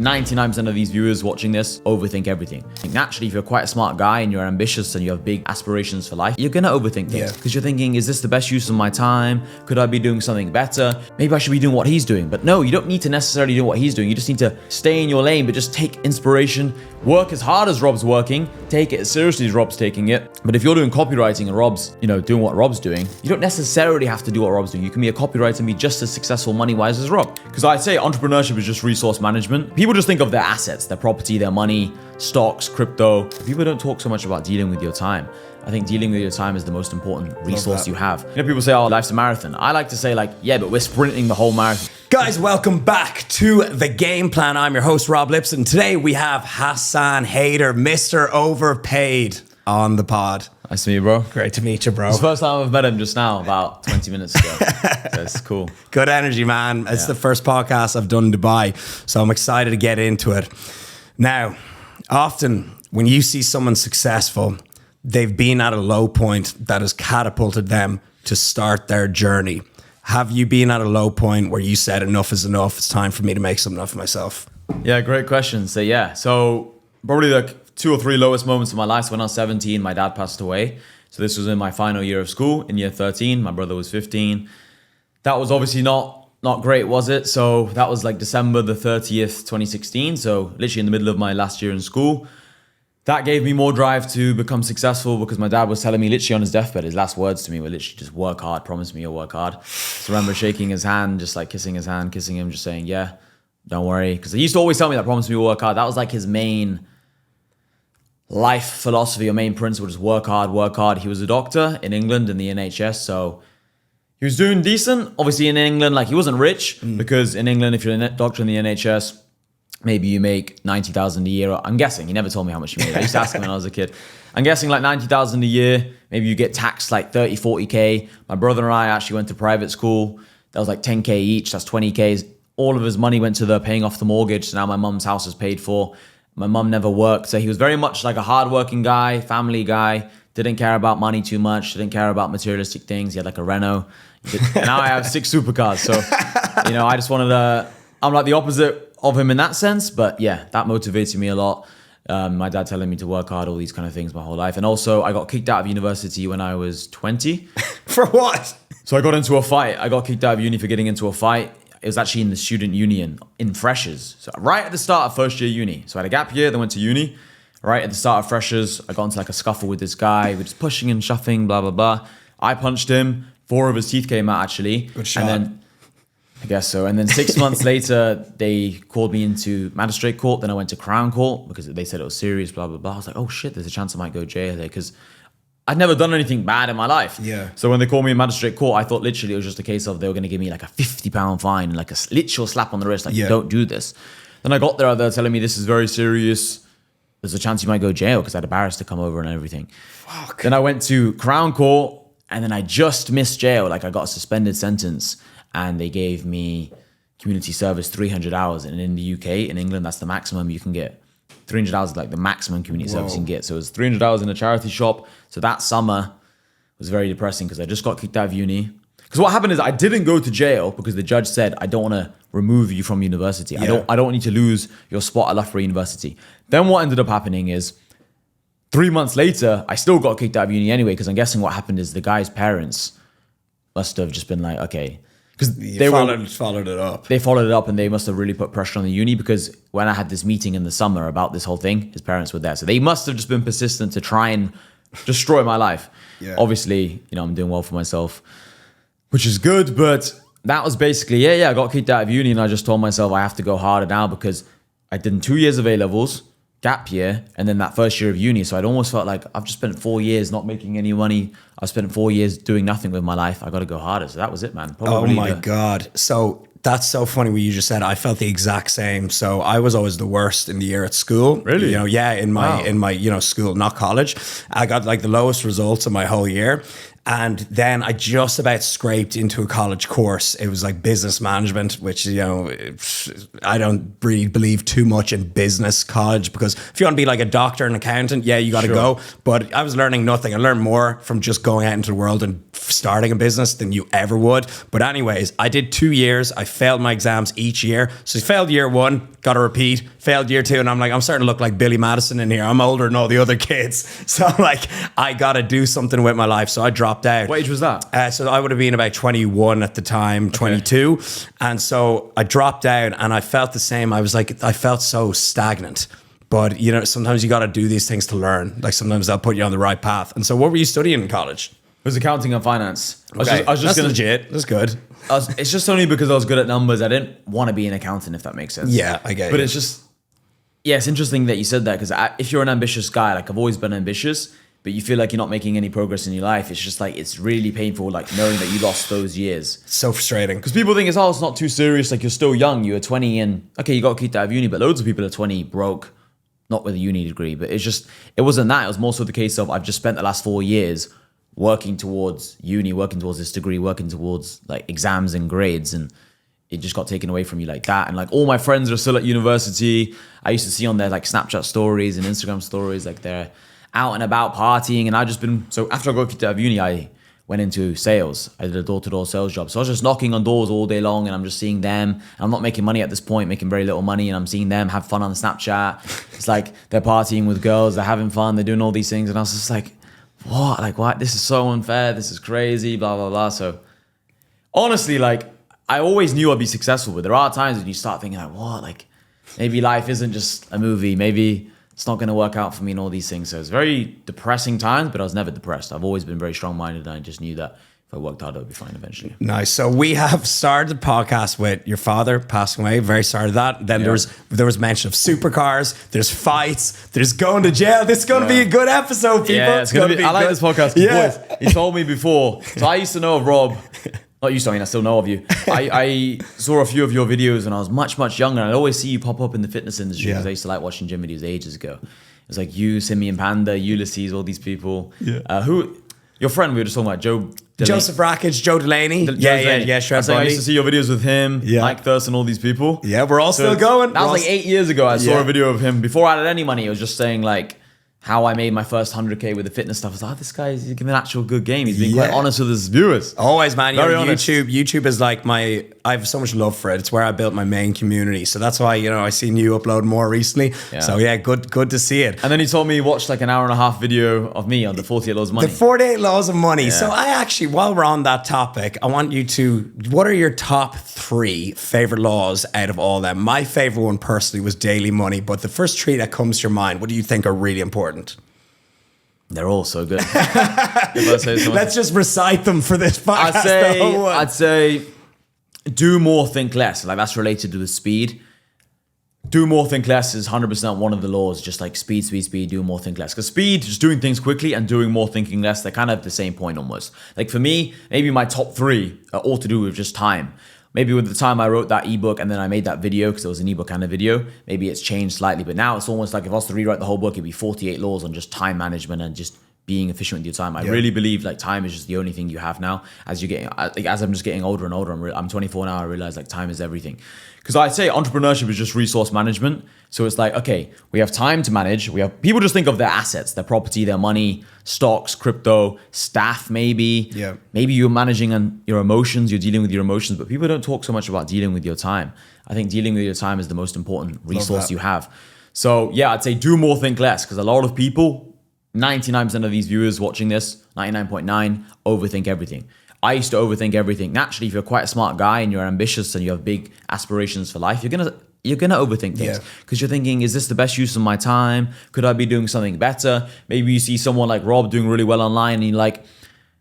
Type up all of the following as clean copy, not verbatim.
99% of these viewers watching this overthink everything. Naturally, if you're quite a smart guy and you're ambitious and you have big aspirations for life, you're gonna overthink things because you're thinking, is this the best use of my time? Could I be doing something better? Maybe I should be doing what he's doing. But no, you don't need to necessarily do what he's doing. You just need to stay in your lane, but just take inspiration, work as hard as Rob's working, take it as seriously as Rob's taking it. But if you're doing copywriting and Rob's, doing what Rob's doing, you don't necessarily have to do what Rob's doing. You can be a copywriter and be just as successful money-wise as Rob. Because I'd say entrepreneurship is just resource management. People just think of their assets, their property, their money, stocks, crypto. People don't talk so much about dealing with your time. I think dealing with your time is the most important resource you have. People say, oh, life's a marathon. I like to say yeah, but we're sprinting the whole marathon. Guys, welcome back to The Game Plan. I'm your host, Rob Lipson. Today we have Hassan Haider, Mr Overpaid, on the pod. Nice to meet you, bro. Great to meet you, bro. It's the first time I've met him just now, about 20 minutes ago. So it's cool. Good energy, man. It's the first podcast I've done in Dubai, so I'm excited to get into it. Now, often when you see someone successful, they've been at a low point that has catapulted them to start their journey. Have you been at a low point where you said enough is enough, it's time for me to make something of myself? Yeah, great question. So probably the 2 or 3 lowest moments of my life. So when I was 17, my dad passed away. So this was in my final year of school, in year 13. My brother was 15. That was obviously not great, was it? So that was like December the 30th, 2016. So literally in the middle of my last year in school. That gave me more drive to become successful because my dad was telling me literally on his deathbed, his last words to me were literally just work hard, promise me you'll work hard. So I remember shaking his hand, just like kissing his hand, kissing him, just saying, yeah, don't worry. Because he used to always tell me that promise me you'll work hard. That was like his main life philosophy or main principle, just work hard, work hard. He was a doctor in England in the NHS. So he was doing decent. Obviously in England, he wasn't rich because in England, if you're a doctor in the NHS, maybe you make 90,000 a year. I'm guessing. He never told me how much he made. I used to ask him when I was a kid. I'm guessing 90,000 a year. Maybe you get taxed 30, 40K. My brother and I actually went to private school. That was 10K each. That's 20K. All of his money went to paying off the mortgage. So now my mum's house is paid for. My mum never worked. So he was very much a hardworking guy, family guy. Didn't care about money too much. Didn't care about materialistic things. He had a Renault. And now I have 6 supercars. So, I just wanted I'm the opposite of him in that sense. But yeah, that motivated me a lot. My dad telling me to work hard, all these kind of things my whole life. And also I got kicked out of university when I was 20. For what? So I got into a fight. I got kicked out of uni for getting into a fight. It was actually in the student union in freshers. So right at the start of first year uni. So I had a gap year, then went to uni. Right at the start of freshers, I got into a scuffle with this guy. We're just pushing and shoving, blah, blah, blah. I punched him. 4 of his teeth came out actually. Good shot. And then, I guess so. And then 6 months later, they called me into magistrate court. Then I went to Crown Court because they said it was serious, blah, blah, blah. I was like, oh shit, there's a chance I might go jail there because I'd never done anything bad in my life. Yeah. So when they called me in magistrate court, I thought literally it was just a case of they were going to give me a £50 fine and a literal slap on the wrist, don't do this. Then I got there, they're telling me this is very serious. There's a chance you might go jail because I had a barrister come over and everything. Fuck. Then I went to Crown Court and then I just missed jail. I got a suspended sentence and they gave me community service 300 hours. And in the UK, in England, that's the maximum you can get. 300 hours is the maximum community service you can get. So it was 300 hours in a charity shop. So that summer was very depressing because I just got kicked out of uni. Because what happened is I didn't go to jail because the judge said, I don't want to remove you from university. Yeah. I don't want you to lose your spot at Loughborough University. Then what ended up happening is 3 months later, I still got kicked out of uni anyway, because I'm guessing what happened is the guy's parents must have just been okay. Because they followed it up. They followed it up and they must have really put pressure on the uni because when I had this meeting in the summer about this whole thing, his parents were there. So they must have just been persistent to try and destroy my life. Yeah. Obviously, I'm doing well for myself, which is good. But that was basically, I got kicked out of uni and I just told myself I have to go harder now because I did 2 years of A-levels, gap year, and then that first year of uni. So I'd almost felt like I've just spent 4 years not making any money. I've spent 4 years doing nothing with my life. I got to go harder. So that was it, man. Probably oh my God. So that's so funny what you just said. I felt the exact same. So I was always the worst in the year at school. Really? In my school, not college. I got the lowest results of my whole year. And then I just about scraped into a college course. It was business management, which, I don't really believe too much in business college because if you want to be a doctor and accountant, you got to go. But I was learning nothing. I learned more from just going out into the world and starting a business than you ever would. But anyways, I did 2 years. I failed my exams each year. So I failed year 1. got a repeat, failed year 2, and I'm like, I'm starting to look like Billy Madison in here. I'm older than all the other kids. So I'm like, I got to do something with my life. So I dropped out. What age was that? So I would have been about 21 at the time, 22. And so I dropped out and I felt the same. I felt so stagnant. But, you know, sometimes you got to do these things to learn. Like sometimes they'll put you on the right path. And so what were you studying in college? It was accounting and finance. I was just That's gonna, legit. That's good. it's just only because I was good at numbers. I didn't want to be an accountant, if that makes sense. Yeah, I get it. But it's just, yeah, it's interesting that you said that because if you're an ambitious guy, like I've always been ambitious, but you feel like you're not making any progress in your life, it's just like, it's really painful, like knowing that you lost those years. So frustrating. Because people think it's not too serious. Like you're still young. You were 20 and okay, you got kicked out of uni, but loads of people are 20 broke, not with a uni degree, but it wasn't that. It was more so the case of I've just spent the last 4 years working towards uni, working towards this degree, working towards like exams and grades, and it just got taken away from you like that. And like all my friends are still at university. I used to see on their like Snapchat stories and Instagram stories, like they're out and about partying. And so after I got kicked out of uni, I went into sales. I did a door-to-door sales job. So I was just knocking on doors all day long and I'm just seeing them. And I'm not making money at this point, making very little money. And I'm seeing them have fun on Snapchat. It's like they're partying with girls, they're having fun, they're doing all these things. And I was just like, what? Like, what? This is so unfair. This is crazy, blah, blah, blah. So honestly, like, I always knew I'd be successful, but there are times when you start thinking like, what? Like, maybe life isn't just a movie. Maybe it's not going to work out for me and all these things. So it's very depressing times, but I was never depressed. I've always been very strong-minded and I just knew that if I worked hard, I would be fine eventually. Nice. So we have started the podcast with your father passing away. Very sorry to that. Then there was mention of supercars. There's fights. There's going to jail. This is going to be a good episode, people. Yeah, it's going to be. I like this podcast. Yeah. Boys, he told me before. So I used to know of Rob. Not used to, I mean, I still know of you. I saw a few of your videos when I was much, much younger. And I'd always see you pop up in the fitness industry because I used to like watching gym videos ages ago. It was like you, Simeon Panda, Ulysses, all these people. Yeah. Your friend, we were just talking about, Joseph Rackage, Joe Delaney. Sure. I used to see your videos with him, Mike Thurst, and all these people. Yeah, we're all still going. That was like 8 years ago. I saw a video of him before I had any money. It was just saying like how I made my first 100K with the fitness stuff. I was like, this guy's giving an actual good game. He's being quite honest with his viewers. Always, man. Very honest. YouTube is like I have so much love for it. It's where I built my main community. So that's why, I seen you upload more recently. Yeah. So yeah, good to see it. And then he told me he watched like an hour and a half video of me on the 48 Laws of Money. The 48 Laws of Money. Yeah. So I actually, while we're on that topic, I want you to, what are your top 3 favorite laws out of all of them? My favorite one personally was daily money, but the first 3 that comes to your mind, what do you think are really important? They're all so good. Let's just recite them for this podcast. I'd say do more, think less. Like that's related to the speed. Do more, think less is 100% one of the laws. Just like speed, do more, think less. Because speed, just doing things quickly, and doing more, thinking less, they're kind of the same point almost. Like for me, maybe my top 3 are all to do with just time. Maybe with the time I wrote that ebook and then I made that video, because it was an ebook and a video, maybe it's changed slightly. But now it's almost like if I was to rewrite the whole book, it'd be 48 laws on just time management and just being efficient with your time. I really believe like time is just the only thing you have now. As I'm just getting older and older, I'm 24 now, I realize like time is everything. Because I'd say entrepreneurship is just resource management. So it's like, okay, we have time to manage. People just think of their assets, their property, their money, stocks, crypto, staff maybe. Yeah. Maybe you're managing on your emotions, you're dealing with your emotions, but people don't talk so much about dealing with your time. I think dealing with your time is the most important resource you have. So yeah, I'd say do more, think less, because a lot of people, 99% of these viewers watching this, 99.9, overthink everything. I used to overthink everything. Naturally, if you're quite a smart guy and you're ambitious and you have big aspirations for life, you're gonna overthink things because you're thinking, is this the best use of my time? Could I be doing something better? Maybe you see someone like Rob doing really well online and you're like,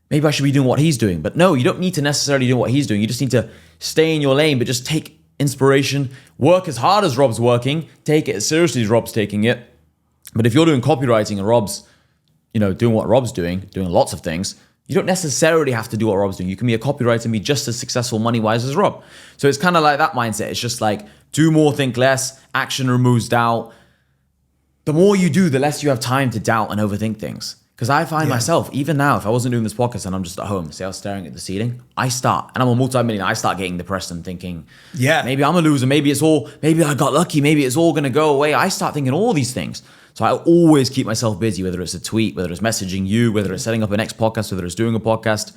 maybe I should be doing what he's doing. But no, you don't need to necessarily do what he's doing. You just need to stay in your lane, but just take inspiration, work as hard as Rob's working, take it as seriously as Rob's taking it. But if you're doing copywriting and Rob's, doing what Rob's doing lots of things, you don't necessarily have to do what Rob's doing. You can be a copywriter and be just as successful money-wise as Rob. So it's kind of like that mindset. It's just like do more, think less. Action removes doubt. The more you do, the less you have time to doubt and overthink things. Because I find myself, even now, if I wasn't doing this podcast and I'm just at home, say I was staring at the ceiling, and I'm a multi-millionaire, I start getting depressed and thinking, maybe I'm a loser, maybe I got lucky, maybe it's all going to go away. I start thinking all these things. So I always keep myself busy, whether it's a tweet, whether it's messaging you, whether it's setting up a next podcast, whether it's doing a podcast,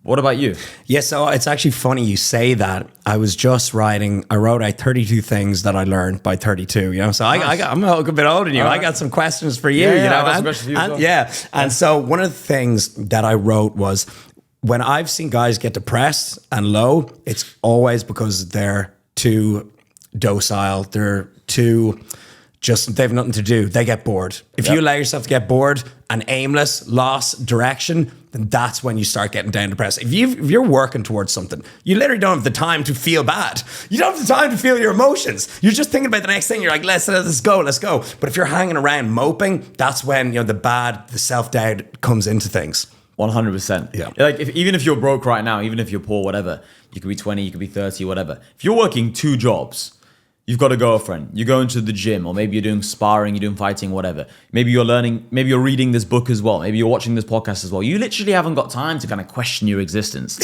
What about you? Yeah, so it's actually funny you say that. I wrote out 32 things that I learned by 32, you know? So Nice. I'm a bit older than you. I got some questions for you, you know? I got some questions for you as well. Yeah. And so one of the things that I wrote was, when I've seen guys get depressed and low, it's always because they're too docile. They're too they've nothing to do. They get bored. If you allow yourself to get bored and aimless, lost direction, then that's when you start getting down depressed. If you're working towards something, you literally don't have the time to feel bad. You don't have the time to feel your emotions. You're just thinking about the next thing. You're like, let's go. But if you're hanging around moping, that's when, you know, the self-doubt comes into things. 100%. Yeah. Like even if you're broke right now, even if you're poor, whatever, you could be 20, you could be 30, whatever. If you're working 2 jobs, you've got a girlfriend, you're going to the gym, or maybe you're doing sparring, you're doing fighting, whatever. Maybe you're learning, maybe you're reading this book as well. Maybe you're watching this podcast as well. You literally haven't got time to kind of question your existence.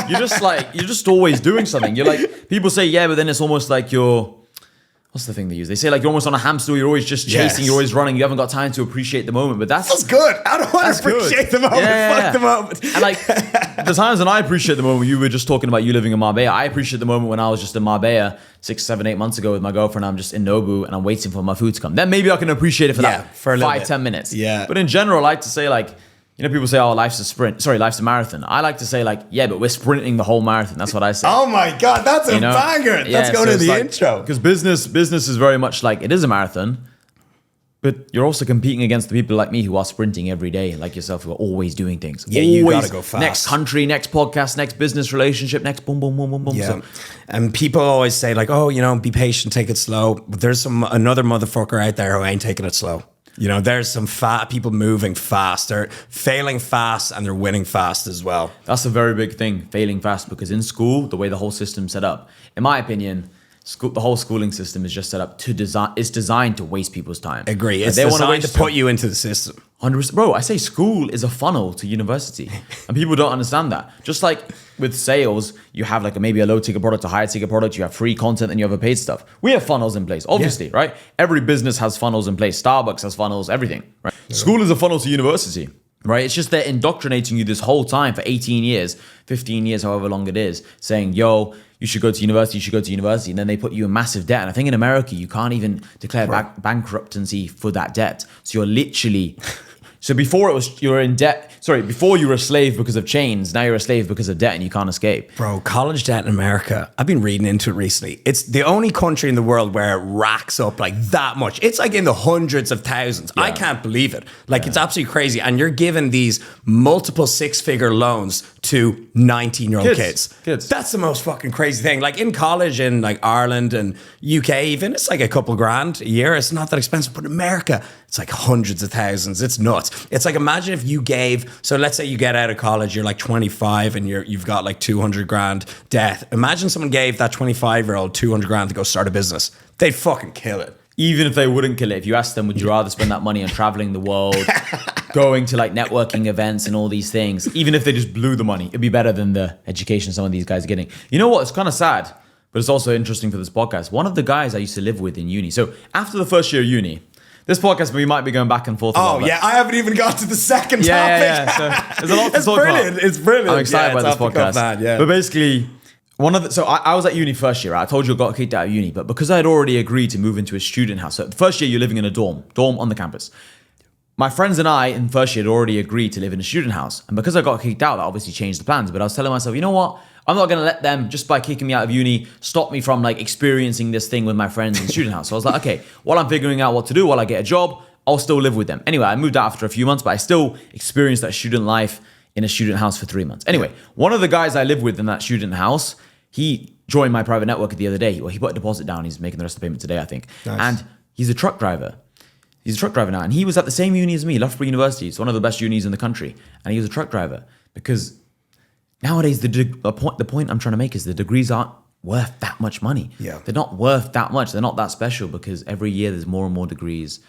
You're just always doing something. You're like, people say, yeah, but then it's almost like what's the thing they use? They say like you're almost on a hamster wheel, you're always just chasing, you're always running, you haven't got time to appreciate the moment. But that's good. I don't want to appreciate the moment. Fuck the moment. And like the times when I appreciate the moment, you were just talking about you living in Marbella. I appreciate the moment when I was just in Marbella 6, 7, 8 months ago with my girlfriend. I'm just in Nobu and I'm waiting for my food to come. Then maybe I can appreciate it for that for a 5-10 minutes. Yeah. But in general, I like to say like, you know, people say, oh, life's a marathon. I like to say like, yeah, but we're sprinting the whole marathon. That's what I say. Oh my God, that's a banger. Let's go to the intro. Because business is very much like, it is a marathon, but you're also competing against the people like me who are sprinting every day, like yourself, who are always doing things. Yeah, you gotta go fast. Next country, next podcast, next business relationship, next boom, boom, boom, boom, boom. Yeah. So, and people always say like, oh, you know, be patient, take it slow. But there's another motherfucker out there who ain't taking it slow. You know, there's some people moving fast. They're failing fast and they're winning fast as well. that's a very big thing, failing fast, because in school, the way the whole system's set up, in my opinion, the whole schooling system is just set up it's designed to waste people's time. Agree. Like, It's designed to put you into the system. 100%. Bro, I say school is a funnel to university. And people don't understand that. Just like with sales, you have like maybe a low ticket product, a high ticket product, you have free content, and you have a paid stuff. We have funnels in place, obviously, right? Every business has funnels in place. Starbucks has funnels, everything, right? Yeah. School is a funnel to university, right? It's just they're indoctrinating you this whole time for 18 years, 15 years, however long it is, saying, yo, you should go to university, and then they put you in massive debt. And I think in America, you can't even declare bankruptcy for that debt. So you're literally... So before you were in debt. Sorry, before you were a slave because of chains. Now you're a slave because of debt and you can't escape. Bro, college debt in America, I've been reading into it recently. It's the only country in the world where it racks up like that much. It's like in the hundreds of thousands. Yeah. I can't believe it. Like it's absolutely crazy. And you're given these multiple 6-figure loans to 19-year-old kids. That's the most fucking crazy thing. Like in college in like Ireland and UK even, it's like a couple grand a year. It's not that expensive. But in America, it's like hundreds of thousands. It's nuts. It's like, imagine if you gave, so let's say you get out of college, you're like 25 and you've got like 200 grand debt. Imagine someone gave that 25-year-old 200 grand to go start a business. They'd fucking kill it. Even if they wouldn't kill it, if you asked them, would you rather spend that money on traveling the world, going to like networking events and all these things, even if they just blew the money, it'd be better than the education some of these guys are getting. You know what? It's kind of sad, but it's also interesting for this podcast. One of the guys I used to live with in uni. So after the first year of uni, this podcast, we might be going back and forth. Oh, yeah. I haven't even got to the second topic. Yeah. So there's a lot to talk about. It's brilliant. I'm excited about this podcast. But basically, I was at uni first year. Right? I told you I got kicked out of uni, but because I had already agreed to move into a student house. So the first year, you're living in a dorm on the campus. My friends and I in first year had already agreed to live in a student house. And because I got kicked out, that obviously changed the plans. But I was telling myself, you know what? I'm not going to let them, just by kicking me out of uni, stop me from like experiencing this thing with my friends in the student house. So I was like, okay, while I'm figuring out what to do, while I get a job, I'll still live with them. Anyway, I moved out after a few months, but I still experienced that student life in a student house for 3 months. Anyway, one of the guys I live with in that student house, he joined my private network the other day. Well, he put a deposit down. He's making the rest of the payment today, I think. Nice. And he's a truck driver. He's a truck driver now. And he was at the same uni as me, Loughborough University. It's one of the best unis in the country. And he was a truck driver. Because nowadays, the point I'm trying to make is the degrees aren't worth that much money. Yeah. They're not worth that much. They're not that special because every year there's more and more degrees.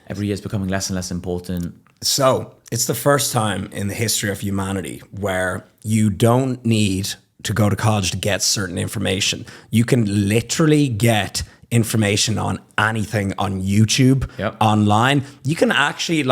Every year it's becoming less and less important. So it's the first time in the history of humanity where you don't need to go to college to get certain information. You can literally get information on anything on YouTube, online. You can actually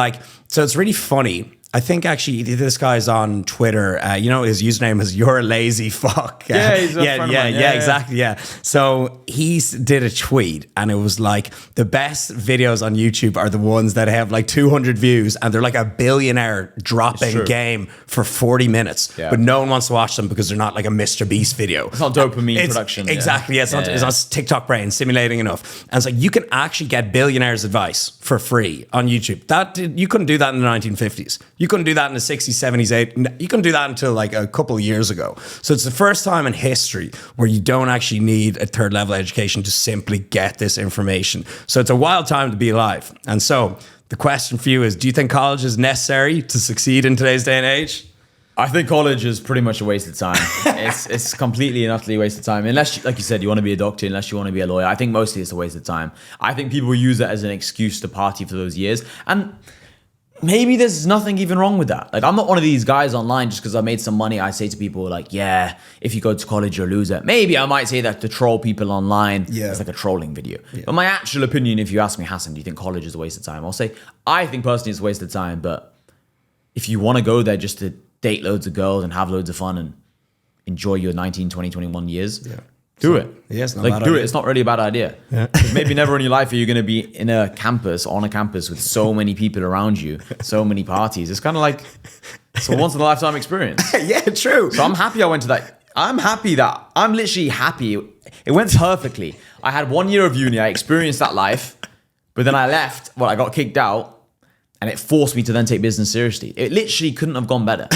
so it's really funny. I think actually this guy's on Twitter. His username is "You're a lazy fuck." Yeah, he's a friend of mine. Yeah, exactly. Yeah. So he did a tweet, and it was like the best videos on YouTube are the ones that have like 200 views, and they're like a billionaire dropping game for 40 minutes, but no one wants to watch them because they're not like a Mr. Beast video. It's not dopamine production. Exactly. Yeah. It's not TikTok brain stimulating enough. And it's like you can actually get billionaires' advice for free on YouTube. You couldn't do that in the 1950s. You couldn't do that in the 60s, 70s, 80s. You couldn't do that until like a couple of years ago. So it's the first time in history where you don't actually need a third level education to simply get this information. So it's a wild time to be alive. And so the question for you is, do you think college is necessary to succeed in today's day and age? I think college is pretty much a waste of time. It's completely and utterly a waste of time. Unless, like you said, you want to be a doctor, unless you want to be a lawyer. I think mostly it's a waste of time. I think people use it as an excuse to party for those years. And maybe there's nothing even wrong with that. Like, I'm not one of these guys online just because I made some money. I say to people like, yeah, if you go to college, you're a loser. Maybe I might say that to troll people online. It's like a trolling video. But my actual opinion, if you ask me, Hassan, do you think college is a waste of time? I'll say, I think personally it's a waste of time. But if you want to go there just to date loads of girls and have loads of fun and enjoy your 19, 20, 21 years, do it. Yeah, it's not like, a bad do idea. it. It's not really a bad idea. Maybe never in your life are you going to be on a campus with so many people around you, so many parties. It's kind of like it's a once in a lifetime experience. Yeah, true. So I'm happy I went to that. I'm literally happy. It went perfectly. I had 1 year of uni. I experienced that life, but then I left. Well, I got kicked out. And it forced me to then take business seriously. It literally couldn't have gone better.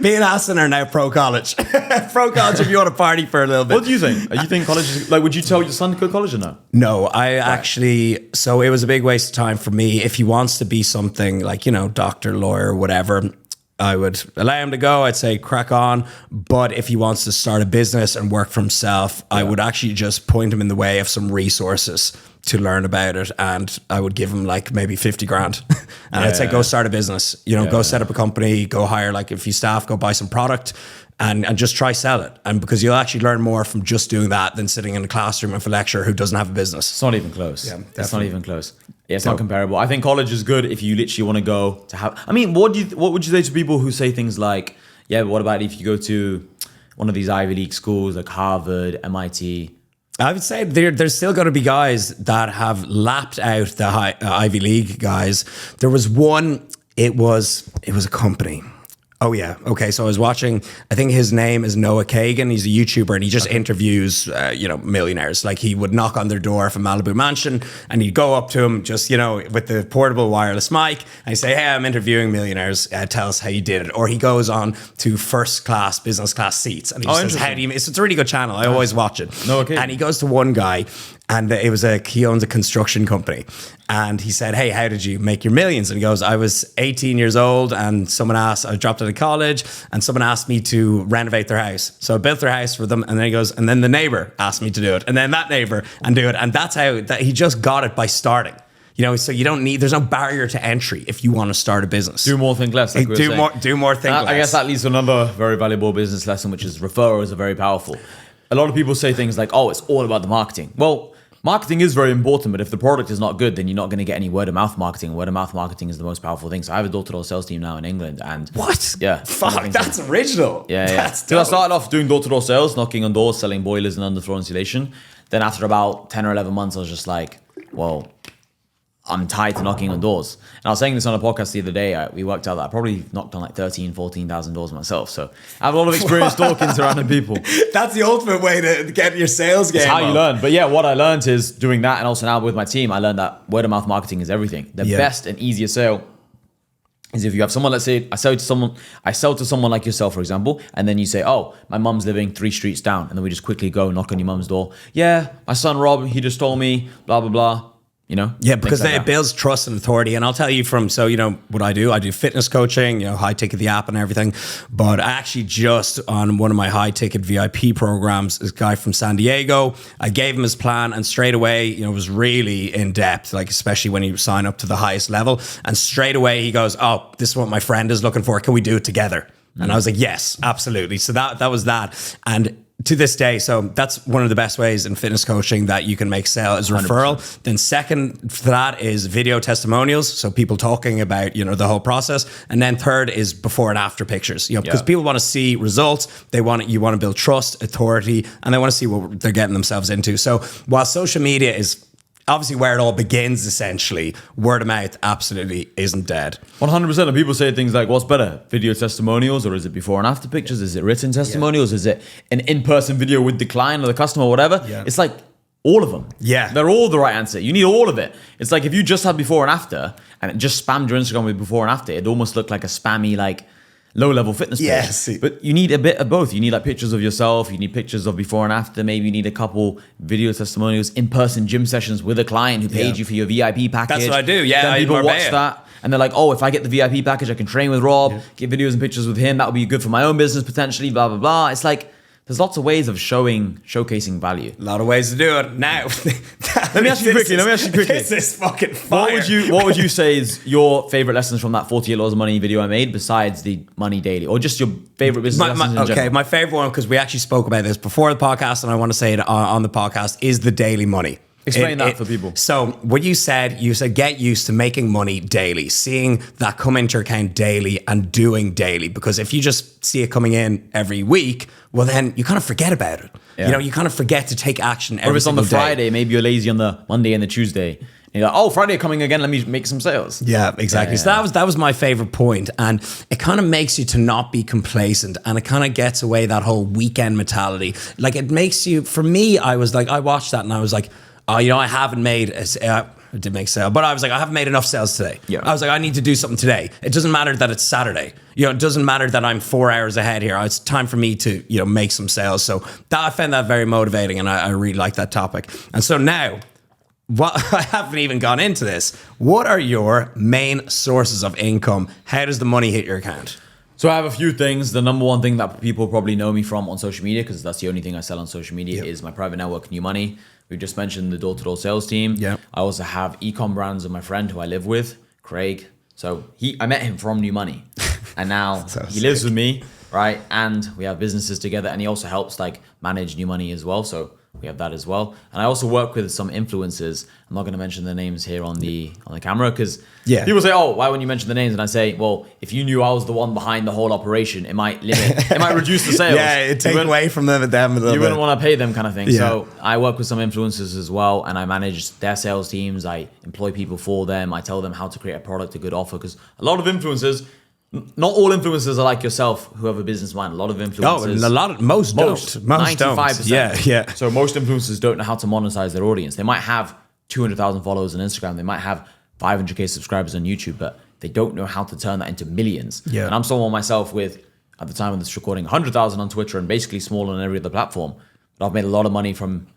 Me and Hassan are now pro-college. Pro-college if you want to party for a little bit. What do you think? You think college is... Like, would you tell your son to go to college or no? No, actually... So it was a big waste of time for me. If he wants to be something like, doctor, lawyer, whatever, I would allow him to go. I'd say crack on. But if he wants to start a business and work for himself, I would actually just point him in the way of some resources to learn about it, and I would give him like maybe 50 grand and I'd say go start a business, go set up a company, go hire like a few staff, go buy some product and just try sell it. And because you'll actually learn more from just doing that than sitting in a classroom with a lecturer who doesn't have a business. It's not even close. It's not even close. It's not comparable. I think college is good if you literally want to go to have... I mean, what would you say to people who say things like, yeah, but what about if you go to one of these Ivy League schools like Harvard, MIT... I would say there's still going to be guys that have lapped out the Ivy League guys. There was one, it was a company. Oh yeah. Okay. So I was watching, I think his name is Noah Kagan. He's a YouTuber and he just interviews, millionaires. Like he would knock on their door from Malibu Mansion and he'd go up to them just, with the portable wireless mic and he'd say, hey, I'm interviewing millionaires. Tell us how you did it. Or he goes on to first class, business class seats. And he just says, how do you, it's a really good channel. I always watch it. No, okay. And he goes to one guy and he owns a construction company. And he said, hey, how did you make your millions? And he goes, I was 18 years old and I dropped out of college and someone asked me to renovate their house. So I built their house for them. And then he goes, and then the neighbor asked me to do it. And then that neighbor and do it. And that's how he just got it by starting. So you don't need, there's no barrier to entry if you want to start a business. Do more, think less. Like do more, think less. I guess that leads to another very valuable business lesson, which is referrals are very powerful. A lot of people say things like, oh, it's all about the marketing. Well, marketing is very important, but if the product is not good, then you're not going to get any word of mouth marketing. Word of mouth marketing is the most powerful thing. So I have a door-to-door sales team now in England. And what? Yeah. Fuck, that's original. Yeah. So I started off doing door-to-door sales, knocking on doors, selling boilers and underfloor insulation. Then after about 10 or 11 months, I was just like, well, I'm tied to knocking on doors. And I was saying this on a podcast the other day. We worked out that I probably knocked on like 13, 14,000 doors myself. So I have a lot of experience talking to random people. That's the ultimate way to get your sales game. It's how you learn. But yeah, what I learned is doing that. And also now with my team, I learned that word of mouth marketing is everything. The best and easiest sale is if you have someone, let's say I sell to someone like yourself, for example, and then you say, oh, my mum's living 3 streets down. And then we just quickly go knock on your mum's door. Yeah, my son Rob, he just told me, blah, blah, blah. Yeah, because it builds trust and authority. And I'll tell you what I do fitness coaching, high ticket, the app and everything. But I actually just on one of my high ticket VIP programs, this guy from San Diego, I gave him his plan and straight away, it was really in depth, like especially when you sign up to the highest level. And straight away he goes, oh, this is what my friend is looking for. Can we do it together? And I was like, yes, absolutely. So that was that. And to this day, so that's one of the best ways in fitness coaching that you can make sale is referral. 100%. Then second to that is video testimonials, so people talking about, you know, the whole process. And then third is before and after pictures, you know, because people want to see results. You want to build trust, authority, and they want to see what they're getting themselves into. So while social media is obviously where it all begins, essentially, word of mouth absolutely isn't dead. 100%. And people say things like, what's better, video testimonials, or is it before and after pictures? Is it written testimonials? Is it an in-person video with the client or the customer or whatever? It's like all of them. They're all the right answer. You need all of it. It's like if you just had before and after and it just spammed your Instagram with before and after, it'd almost look like a spammy, like, low-level fitness page. But you need a bit of both. You need like pictures of yourself. You need pictures of before and after. Maybe you need a couple video testimonials, in-person gym sessions with a client who paid you for your VIP package. That's what I do. Yeah, then people watch that and they're like, oh, if I get the VIP package, I can train with Rob, get videos and pictures with him. That would be good for my own business potentially, blah, blah, blah. It's like, there's lots of ways of showcasing value. A lot of ways to do it. Now, let me ask you quickly. This is fucking fire. What would you say is your favorite lessons from that 48 Laws of Money video I made, besides the Money Daily, or just your favorite business lessons in general? My favorite one, because we actually spoke about this before the podcast, and I want to say it on the podcast, is the daily money. Explain that for people. So what you said get used to making money daily, seeing that come into your account daily and doing daily. Because if you just see it coming in every week, well, then you kind of forget about it. You know, you kind of forget to take action every Or if it's on the single day. Friday, maybe you're lazy on the Monday and the Tuesday. And you're like, oh, Friday coming again, let me make some sales. Yeah, exactly. So that was my favorite point. And it kind of makes you to not be complacent, and it kind of gets away that whole weekend mentality. Like it makes you, for me, I was like, I watched that and I was like, oh, you know, I haven't made I did make sale, but I was like, I haven't made enough sales today. I was like, I need to do something today. It doesn't matter that it's Saturday. You know, it doesn't matter that I'm 4 hours ahead here. It's time for me to, you know, make some sales. So I found that very motivating, and I really like that topic. And so now, I haven't even gone into this. What are your main sources of income? How does the money hit your account? So I have a few things. The number one thing that people probably know me from on social media, because that's the only thing I sell on social media, is my private network, New Money. We just mentioned the door-to-door sales team. I also have e-com brands of my friend who I live with, Craig. So I met him from New Money, and now he lives with me, right? And we have businesses together, and he also helps like manage New Money as well. So we have that as well. And I also work with some influencers. I'm not going to mention their names here on the camera, because people say, oh, why wouldn't you mention the names? And I say, well, if you knew I was the one behind the whole operation, it might reduce the sales. It take away from them a little bit. You wouldn't want to pay them kind of thing. So I work with some influencers as well, and I manage their sales teams. I employ people for them. I tell them how to create a product, a good offer, because a lot of influencers, not all influencers are like yourself who have a business mind. A lot of influencers, most don't. 95%. Yeah. So most influencers don't know how to monetize their audience. They might have 200,000 followers on Instagram. They might have 500k subscribers on YouTube, but they don't know how to turn that into millions. And I'm someone myself with, at the time of this recording, 100,000 on Twitter and basically smaller on every other platform. But I've made a lot of money from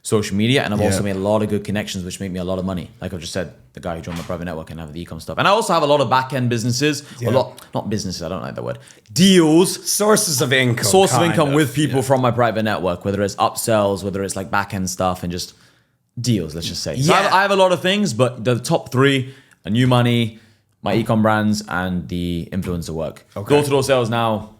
social media, and I've also made a lot of good connections, which make me a lot of money. Like I've just said, the guy who joined my private network and have the e-com stuff. And I also have a lot of back-end businesses, not businesses, I don't like that word, deals. Sources of income. With people from my private network, whether it's upsells, whether it's like back-end stuff and just deals, let's just say. So I have a lot of things, but the top three are New Money, my e-com brands, and the influencer work. Door-to-door sales now,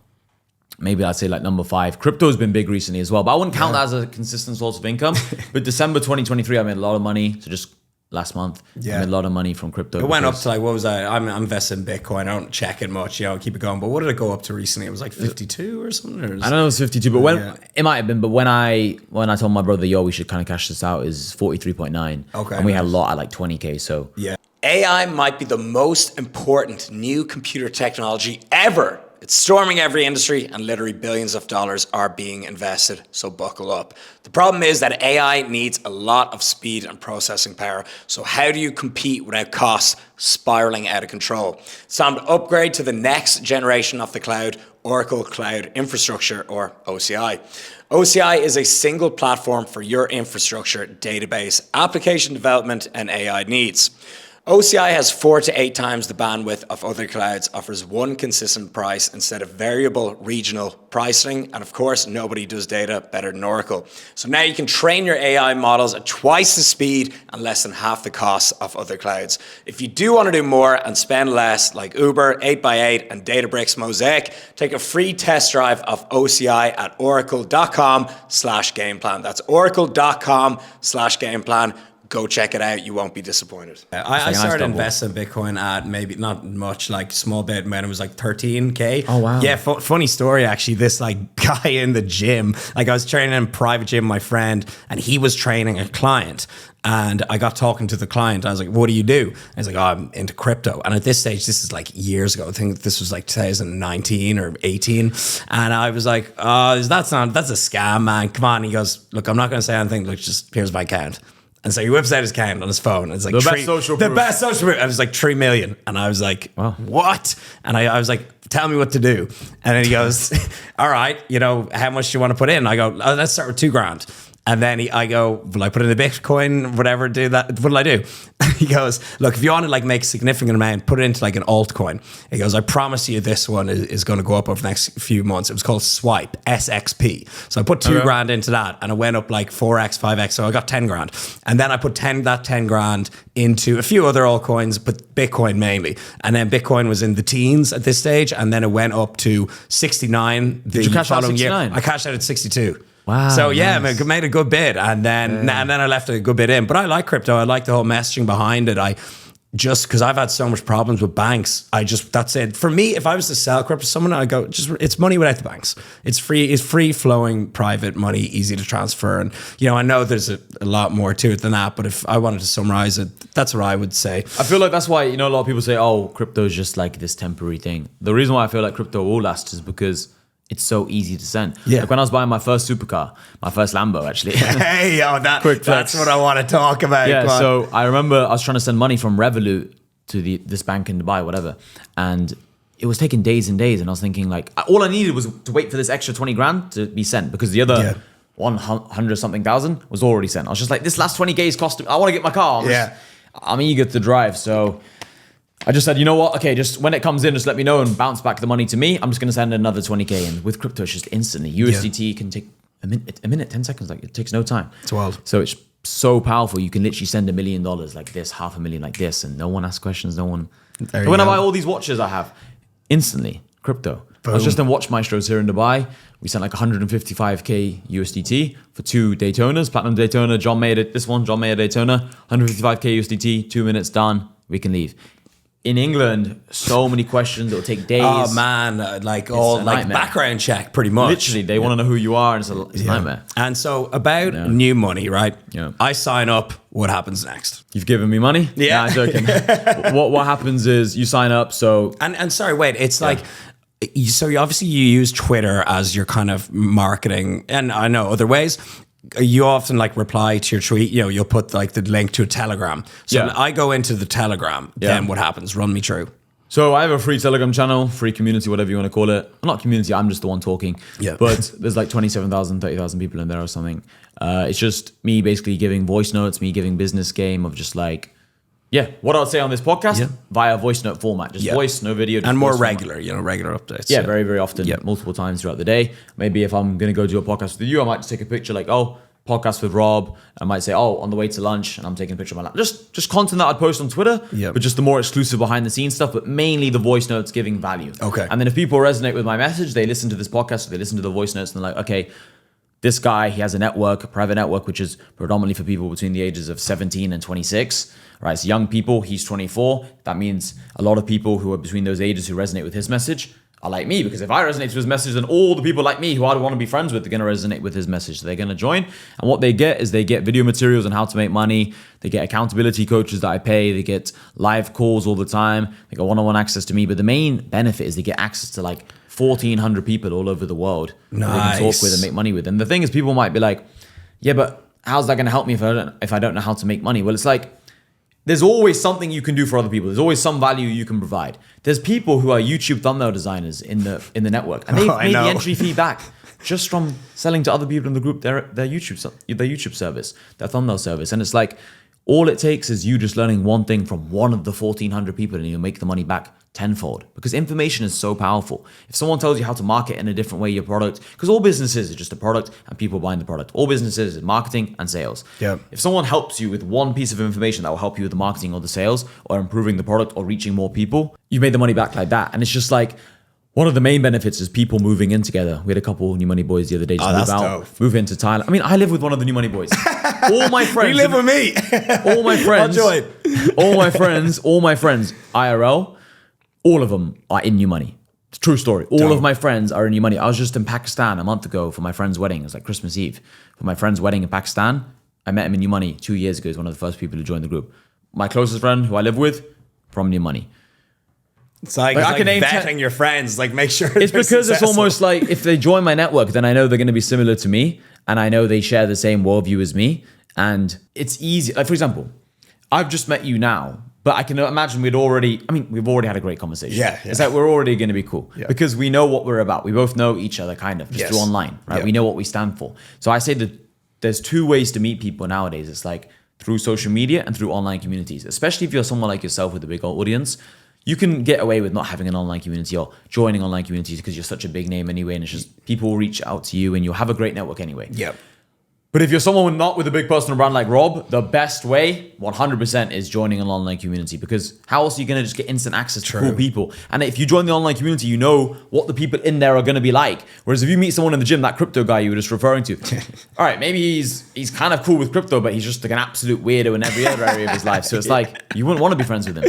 maybe I'd say like number 5. Crypto's been big recently as well, but I wouldn't count that as a consistent source of income. But December 2023, I made a lot of money. So just last month, I made a lot of money from crypto. It went up to like, what was I? I'm invested in Bitcoin. I don't check it much, keep it going. But what did it go up to recently? It was like 52 or something? I don't know, it was 52, but it might have been. But when I told my brother, we should kind of cash this out, is 43.9. Okay. And we had a lot at like 20K, so. Yeah. AI might be the most important new computer technology ever. It's storming every industry, and literally billions of dollars are being invested, so buckle up. The problem is that AI needs a lot of speed and processing power, so how do you compete without costs spiraling out of control? It's time to upgrade to the next generation of the cloud, Oracle Cloud Infrastructure, or OCI. OCI is a single platform for your infrastructure, database, application development, and AI needs. OCI has 4 to 8 times the bandwidth of other clouds, offers one consistent price instead of variable regional pricing, and of course, nobody does data better than Oracle. So now you can train your AI models at twice the speed and less than half the cost of other clouds. If you do want to do more and spend less, like Uber, 8x8, and Databricks Mosaic, take a free test drive of OCI at oracle.com/gameplan. That's oracle.com/gameplan. Go check it out. You won't be disappointed. I started investing in Bitcoin at maybe not much, like small bit when it was like 13K. Oh, wow. Yeah, funny story actually. This like guy in the gym, like I was training in a private gym with my friend, and he was training a client. And I got talking to the client. I was like, what do you do? And he's like, oh, I'm into crypto. And at this stage, this is like years ago. I think this was like 2019 or 18. And I was like, oh, that's a scam, man. Come on. He goes, look, I'm not going to say anything. Look, just here's my account. And so he whips out his account on his phone. It's like the best social proof. And it was like 3 million. And I was like, wow. What? And I was like, tell me what to do. And then he goes, all right, how much do you want to put in? I go, let's start with $2,000. And then I go, will I put in a Bitcoin, whatever, do that? What'll I do? He goes, look, if you want to like make a significant amount, put it into like an altcoin. He goes, I promise you this one is going to go up over the next few months. It was called Swipe, SXP. So I put $2,000 into that and it went up like 4x, 5x. So I got 10 grand. And then I put 10 grand into a few other altcoins, but Bitcoin mainly. And then Bitcoin was in the teens at this stage. And then it went up to 69 the following year. I cashed out at 62. Wow. So yeah, nice. I made a good bid, and then I left a good bit in. But I like crypto. I like the whole messaging behind it. I just because I've had so much problems with banks. That's it. For me, if I was to sell crypto to someone, I go it's money without the banks. It's free flowing private money, easy to transfer. And I know there's a lot more to it than that. But if I wanted to summarize it, that's what I would say. I feel like that's why a lot of people say, oh, crypto is just like this temporary thing. The reason why I feel like crypto will last is because it's so easy to send. Yeah. Like when I was buying my first supercar, my first Lambo actually. Hey, yo, that's what I want to talk about. Yeah, so I remember I was trying to send money from Revolut to this bank in Dubai, whatever. And it was taking days and days. And I was thinking like, all I needed was to wait for this extra 20 grand to be sent because the other 100 something thousand was already sent. I was just like, this last 20K is costing, I want to get my car. I'm eager to drive. So I just said, you know what? Okay, just when it comes in, just let me know and bounce back the money to me. I'm just going to send another 20K. And with crypto, it's just instantly. USDT can take a minute, 10 seconds. Like it takes no time. It's wild. So it's so powerful. You can literally send $1 million like this, $500,000 like this, and no one asks questions. No one. When I buy all these watches, I have instantly crypto. Boom. I was just in Watch Maestros here in Dubai. We sent like 155K USDT for 2 Daytonas, Platinum Daytona. John made it. This one, John made a Daytona. 155K USDT, 2 minutes done. We can leave. In England, so many questions. It'll take days. Oh man, background check, pretty much. Literally, they want to know who you are, and it's a nightmare. And so about new money, right? Yeah. I sign up. What happens next? You've given me money? Yeah, I'm joking. What happens is you sign up. So and sorry, wait. It's like. So obviously you use Twitter as your kind of marketing, and I know other ways. You often like reply to your tweet, you'll put like the link to a Telegram. So I go into the Telegram, then what happens? Run me through. So I have a free Telegram channel, free community, whatever you want to call it. Not community, I'm just the one talking. Yeah. But there's like 27,000, 30,000 people in there or something. It's just me basically giving voice notes, me giving business game of just like, what I would say on this podcast via voice note format. Just voice, no video. And more regular, regular updates. Yeah, very, very often, multiple times throughout the day. Maybe if I'm going to go do a podcast with you, I might just take a picture like, podcast with Rob. I might say, on the way to lunch, and I'm taking a picture of my lap. Just content that I'd post on Twitter, but just the more exclusive behind the scenes stuff, but mainly the voice notes giving value. Okay. And then if people resonate with my message, they listen to this podcast, they listen to the voice notes, and they're like, okay, this guy, he has a private network, which is predominantly for people between the ages of 17 and 26. Right, it's young people. He's 24. That means a lot of people who are between those ages who resonate with his message are like me, because if I resonate with his message, then all the people like me who I want to be friends with are going to resonate with his message. So they're going to join. And what they get is they get video materials on how to make money. They get accountability coaches that I pay. They get live calls all the time. They get one-on-one access to me. But the main benefit is they get access to like 1,400 people all over the world that they can talk with and make money with. And the thing is, people might be like, yeah, but how's that going to help me if I don't know how to make money? Well, it's like, there's always something you can do for other people. There's always some value you can provide. There's people who are YouTube thumbnail designers in the network, and they've made the entry fee back just from selling to other people in the group their YouTube service, their thumbnail service. And it's like, All it takes is you just learning one thing from one of the 1,400 people and you'll make the money back tenfold, because information is so powerful. If someone tells you how to market in a different way your product, because all businesses is just a product and people buying the product. All businesses is marketing and sales. Yeah. If someone helps you with one piece of information that will help you with the marketing or the sales or improving the product or reaching more people, you made the money back like that. And it's just like, one of the main benefits is people moving in together. We had a couple new money boys the other day just move into Thailand. I mean, I live with one of the new money boys. All my friends. You live with me. All my friends. I'll join. all my friends, IRL, all of them are in new money. It's a true story. All of my friends are in new money. I was just in Pakistan a month ago for my friend's wedding. It was like Christmas Eve. For my friend's wedding in Pakistan, I met him in new money 2 years ago. He's one of the first people to join the group. My closest friend who I live with, from new money. It's like I can name vetting your friends, like make sure it's because it's almost like if they join my network, then I know they're going to be similar to me, and I know they share the same worldview as me, and it's easy. Like, for example, I've just met you now, but I can imagine we've already had a great conversation. Yeah. It's like we're already going to be cool because we know what we're about. We both know each other kind of just through online, right? We know what we stand for. So I say that there's two ways to meet people nowadays. It's like through social media and through online communities, especially if you're someone like yourself with a big audience. You can get away with not having an online community or joining online communities because you're such a big name anyway, and it's just people will reach out to you and you'll have a great network anyway. Yep. But if you're someone not with a big personal brand like Rob, the best way, 100%, is joining an online community, because how else are you going to just get instant access to cool people? And if you join the online community, you know what the people in there are going to be like. Whereas if you meet someone in the gym, that crypto guy you were just referring to, all right, maybe he's kind of cool with crypto, but he's just like an absolute weirdo in every other area of his life. So it's like, you wouldn't want to be friends with him.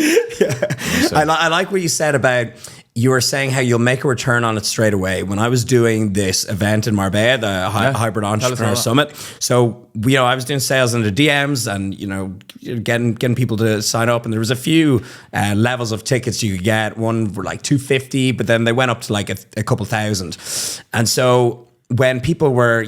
So. I like what you said about, you were saying how you'll make a return on it straight away. When I was doing this event in Marbella, the Hybrid Entrepreneur Summit, so I was doing sales in the DMs and getting people to sign up, and there was a few levels of tickets you could get. One were like 250, but then they went up to like a couple thousand. And so when people were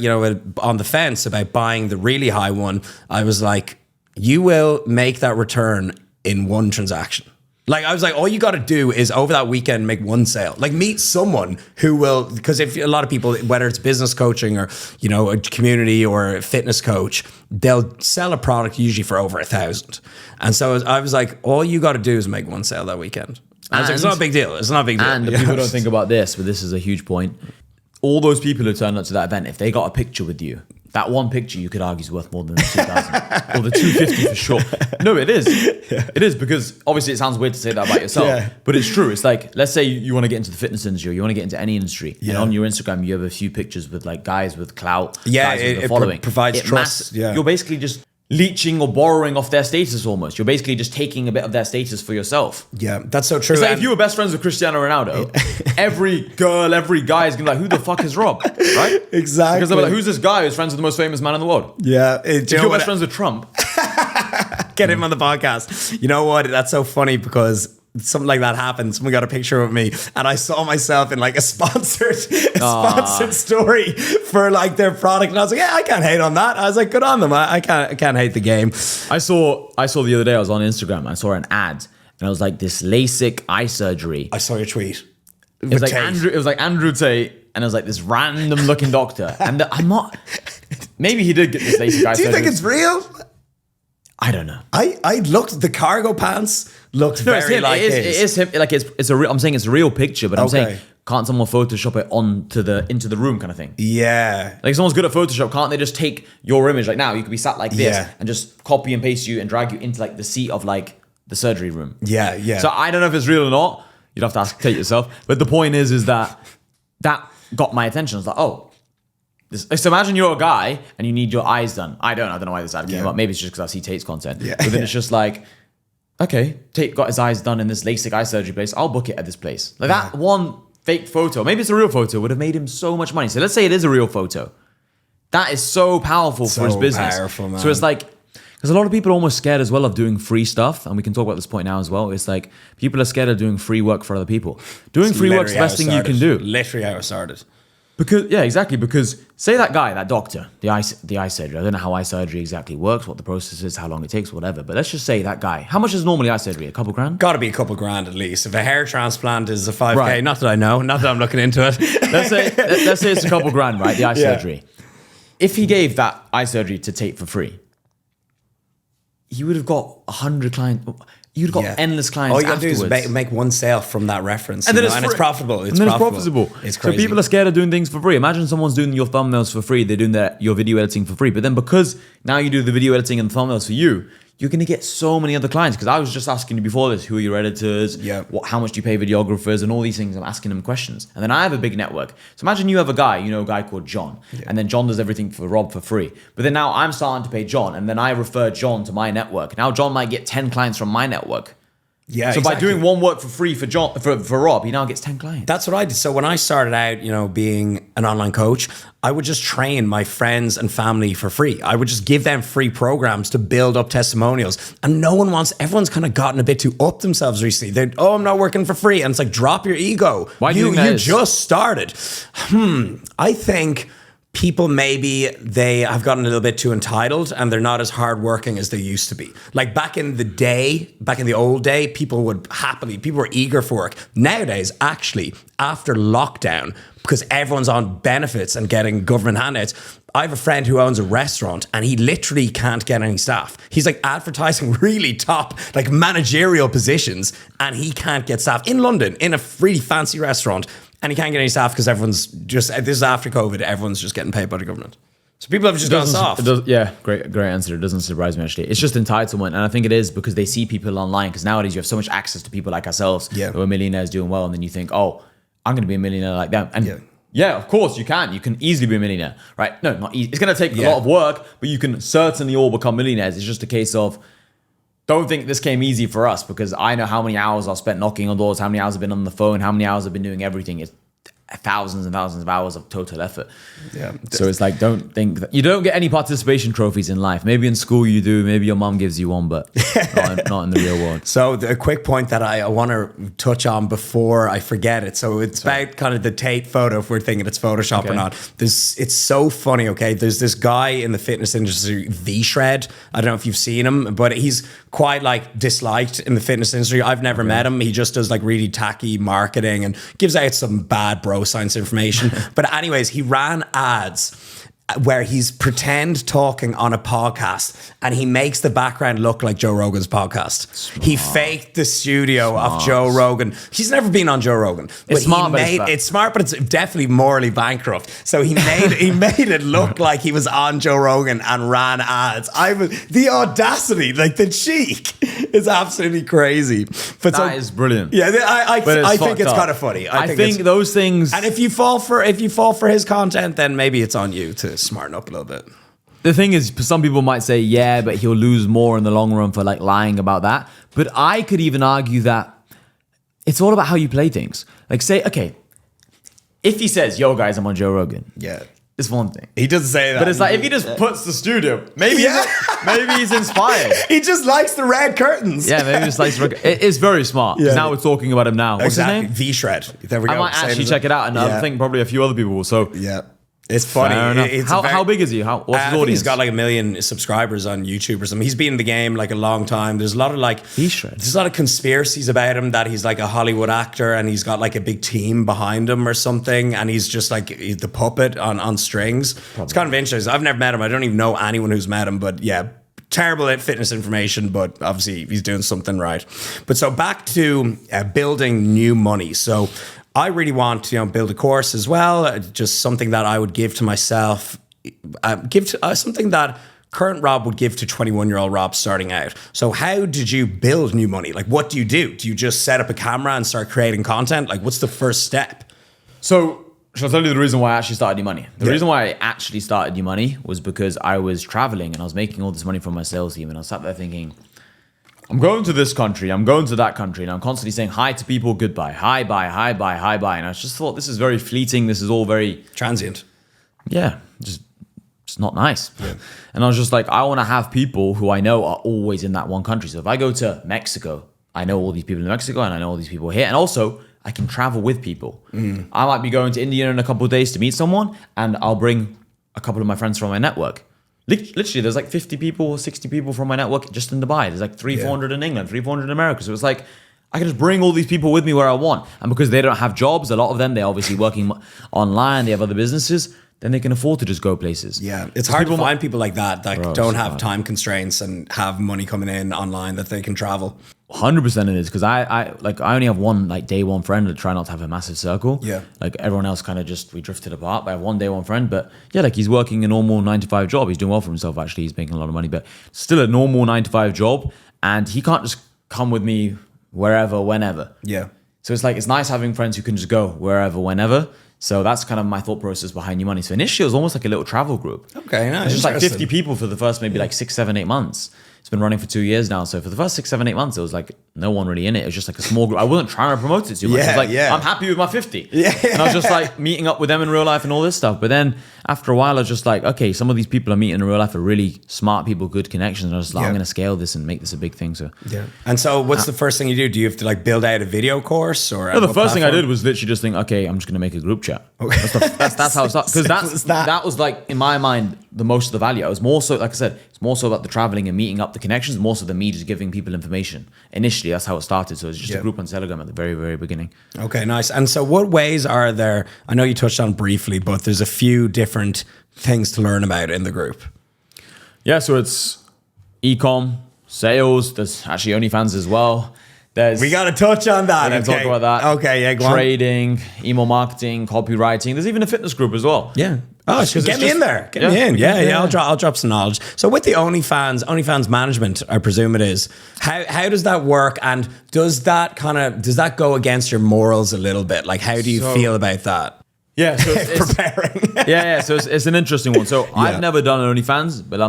on the fence about buying the really high one, I was like, you will make that return in one transaction. Like, I was like, all you got to do is over that weekend, make one sale. Like, meet someone who will, because if a lot of people, whether it's business coaching or, a community or a fitness coach, they'll sell a product usually for over 1,000. And so I was like, all you got to do is make one sale that weekend. And I was like, it's not a big deal. It's not a big deal. And the people don't think about this, but this is a huge point. All those people who turned up to that event, if they got a picture with you, that one picture you could argue is worth more than the 2,000 or the 250 for sure. No, it is. It is, because obviously it sounds weird to say that about yourself, but it's true. It's like, let's say you want to get into the fitness industry, or you want to get into any industry, and on your Instagram you have a few pictures with like guys with clout, guys with the following. Provides trust. You're basically just leeching or borrowing off their status almost. You're basically just taking a bit of their status for yourself. Yeah, that's so true. It's like if you were best friends with Cristiano Ronaldo, every girl, every guy is going to be like, who the fuck is Rob? Right? Exactly. Because they're like, who's this guy who's friends with the most famous man in the world? Yeah. If you're best friends with Trump, get him on the podcast. You know what? That's so funny, because something like that happened. Someone got a picture of me and I saw myself in like a sponsored story for like their product, and I was like, yeah, I can't hate on that. I was like, good on them. I can't hate the game. I saw the other day, I was on Instagram, I saw an ad, and I was like, this LASIK eye surgery. I saw your tweet. It was like Andrew Tate, and it was like this random looking doctor. And I'm not, maybe he did get this LASIK eye surgery. Do you think it's real? I don't know. I looked, the cargo pants looked very like his. It is him. Like it's a real, I'm saying it's a real picture, but I'm saying, can't someone Photoshop it into the room kind of thing? Yeah. Like, someone's good at Photoshop, can't they just take your image, like now you could be sat like this and just copy and paste you and drag you into like the seat of like the surgery room. Yeah, yeah. So I don't know if it's real or not. You'd have to ask Tate yourself. But the point is that got my attention. I was like, oh. So imagine you're a guy and you need your eyes done. I don't know why this ad came up. Maybe it's just because I see Tate's content. Yeah. But then it's just like, okay, Tate got his eyes done in this LASIK eye surgery place. I'll book it at this place. Like that one fake photo, maybe it's a real photo, would have made him so much money. So let's say it is a real photo. That is so powerful for his business. Powerful, man. So it's like, because a lot of people are almost scared as well of doing free stuff. And we can talk about this point now as well. It's like, people are scared of doing free work for other people. Doing free work's the best thing you can do. Literally how it started. Because say that guy, that doctor, the eye surgery. I don't know how eye surgery exactly works, what the process is, how long it takes, whatever. But let's just say that guy. How much is normally eye surgery? A couple grand? Got to be a couple grand at least. If a hair transplant is a 5K, not that I know, not that I'm looking into it. let's say it's a couple grand, right? The eye surgery. If he gave that eye surgery to Tate for free, you would have got 100 clients. You'd have got endless clients. All you gotta afterwards. do is make one sale from that reference, and then it's profitable. It's profitable. It's crazy. So people are scared of doing things for free. Imagine someone's doing your thumbnails for free. They're doing your video editing for free. But then because now you do the video editing and thumbnails for you, you're going to get so many other clients. Because I was just asking you before this, who are your editors? Yeah. How much do you pay videographers? And all these things. I'm asking them questions. And then I have a big network. So imagine you have a guy, a guy called John. Yeah. And then John does everything for Rob for free. But then now I'm starting to pay John. And then I refer John to my network. Now John might get 10 clients from my network. Yeah, so exactly. by doing one work for free for John, for Rob, he now gets 10 clients. That's what I did. So when I started out, being an online coach, I would just train my friends and family for free. I would just give them free programs to build up testimonials. And everyone's kind of gotten a bit too up themselves recently. I'm not working for free. And it's like, drop your ego. Why do you think that is? Just started. I think people maybe they have gotten a little bit too entitled and they're not as hardworking as they used to be. Like back in the old day, people were eager for work. Nowadays, actually, after lockdown, because everyone's on benefits and getting government handouts, I have a friend who owns a restaurant and he literally can't get any staff. He's like advertising really top, like managerial positions, and he can't get staff in London in a really fancy restaurant. And he can't get any staff because this is after COVID, everyone's just getting paid by the government. So people have just gone soft. Great answer. It doesn't surprise me, actually. It's just entitlement. And I think it is because they see people online, because nowadays you have so much access to people like ourselves who are millionaires doing well. And then you think, I'm going to be a millionaire like them. And yeah, of course you can. You can easily be a millionaire, right? No, not easy. It's going to take a lot of work, but you can certainly all become millionaires. It's just a case of, don't think this came easy for us, because I know how many hours I've spent knocking on doors, how many hours I've been on the phone, how many hours I've been doing everything. It's thousands and thousands of hours of total effort. Yeah. So it's like, don't think that you don't get any participation trophies in life. Maybe in school you do. Maybe your mom gives you one, but not in the real world. So a quick point that I want to touch on before I forget it. So it's about kind of the Tate photo, if we're thinking it's Photoshop or not. It's so funny, okay? There's this guy in the fitness industry, V-Shred. I don't know if you've seen him, but he's quite like disliked in the fitness industry. I've never met him. He just does like really tacky marketing and gives out some bad bro science information. But anyways, he ran ads where he's pretend talking on a podcast and he makes the background look like Joe Rogan's podcast. Smart. He faked the studio of Joe Rogan. He's never been on Joe Rogan. But it's smart, but it's definitely morally bankrupt. So he made it look like he was on Joe Rogan and ran ads. The audacity, like the cheek is absolutely crazy. But that is brilliant. Yeah, I think it's kind of funny. I think those things. And if you fall for his content, then maybe it's on you to smarten up a little bit. The thing is, some people might say, yeah, but he'll lose more in the long run for like lying about that. But I could even argue that it's all about how you play things. Like say, okay, if he says, yo guys, I'm on Joe Rogan. Yeah. It's one thing. He doesn't say that. But it's like, if he just puts the studio, maybe he's inspired. He just likes the red curtains. Yeah, maybe he just likes it's very smart. Because now we're talking about him now. What's his name? V-Shred. There we go. I might actually check it out. And I think probably a few other people will. So yeah. It's funny. How big is he? What's his audience? He's got like 1 million subscribers on YouTube or something. He's been in the game like a long time. There's a lot of there's a lot of conspiracies about him that he's like a Hollywood actor and he's got like a big team behind him or something, and he's just like the puppet on strings. Probably. It's kind of interesting. I've never met him. I don't even know anyone who's met him, but yeah, terrible at fitness information, but obviously he's doing something right. But so back to building new money. So I really want to build a course as well, just something that I would give to myself, something that current Rob would give to 21-year-old Rob starting out. So how did you build new money? Like, what do you do? Do you just set up a camera and start creating content? Like, what's the first step? So shall I tell you the reason why I actually started New Money? The reason why I actually started New Money was because I was traveling and I was making all this money from my sales team, and I sat there thinking, I'm going to this country, I'm going to that country, and I'm constantly saying hi to people, goodbye, hi, bye, hi, bye, hi, bye. And I just thought, this is very fleeting. This is all very transient. Yeah, just not nice. Yeah. And I was just like, I want to have people who I know are always in that one country. So if I go to Mexico, I know all these people in Mexico and I know all these people here. And also, I can travel with people. I might be going to India in a couple of days to meet someone, and I'll bring a couple of my friends from my network. Literally, there's like 50 people or 60 people from my network just in Dubai. There's like 400 in England, 400 in America. So it's like, I can just bring all these people with me where I want. And because they don't have jobs, a lot of them, they're obviously working online, they have other businesses. then they can afford to just go places. Yeah, it's hard to find people like that don't have time constraints and have money coming in online that they can travel. 100% it is, because I only have one like day one friend. I try not to have a massive circle. Yeah, like everyone else kind of just, we drifted apart. But I have one day one friend, but yeah, like he's working a normal 9-to-5 job. He's doing well for himself, actually. He's making a lot of money, but still a normal 9-to-5 job, and he can't just come with me wherever, whenever. Yeah, so it's like, it's nice having friends who can just go wherever, whenever. So that's kind of my thought process behind New Money. So initially it was almost like a little travel group. Okay, nice. It's just like 50 people for the first maybe like 6, 7, 8 months. It's been running for 2 years now. So for the first 6, 7, 8 months, it was like no one really in it. It was just like a small group. I wasn't trying to promote it too much. Yeah, I was like, yeah. I'm happy with my 50. Yeah. And I was just like meeting up with them in real life and all this stuff. But then after a while, I was just like, okay, some of these people I'm meeting in real life are really smart people, good connections. And I was just like, I'm going to scale this and make this a big thing. So yeah. And so what's the first thing you do? Do you have to like build out a video course or? No, the first thing I did was literally just think, okay, I'm just going to make a group chat. Okay. That's how it started. Because that was like, in my mind, the most of the value. I was more so, like I said, it's more so about the traveling and meeting up the connections, more so than me just giving people information. Initially, that's how it started. So it was just a group on Telegram at the very, very beginning. Okay, nice. And so what ways are there? I know you touched on briefly, but there's a few different things to learn about in the group. Yeah, so it's e-com, sales. There's actually OnlyFans as well. We got to touch on that. We can talk about that. Okay, yeah, go on. Trading, email marketing, copywriting. There's even a fitness group as well. Yeah. Oh, get me in there. Get me in. Yeah. I'll drop some knowledge. So with the OnlyFans management, I presume it is. How does that work? And does that go against your morals a little bit? Like, how do you feel about that? Yeah, so it's preparing. So it's an interesting one. So I've never done OnlyFans, but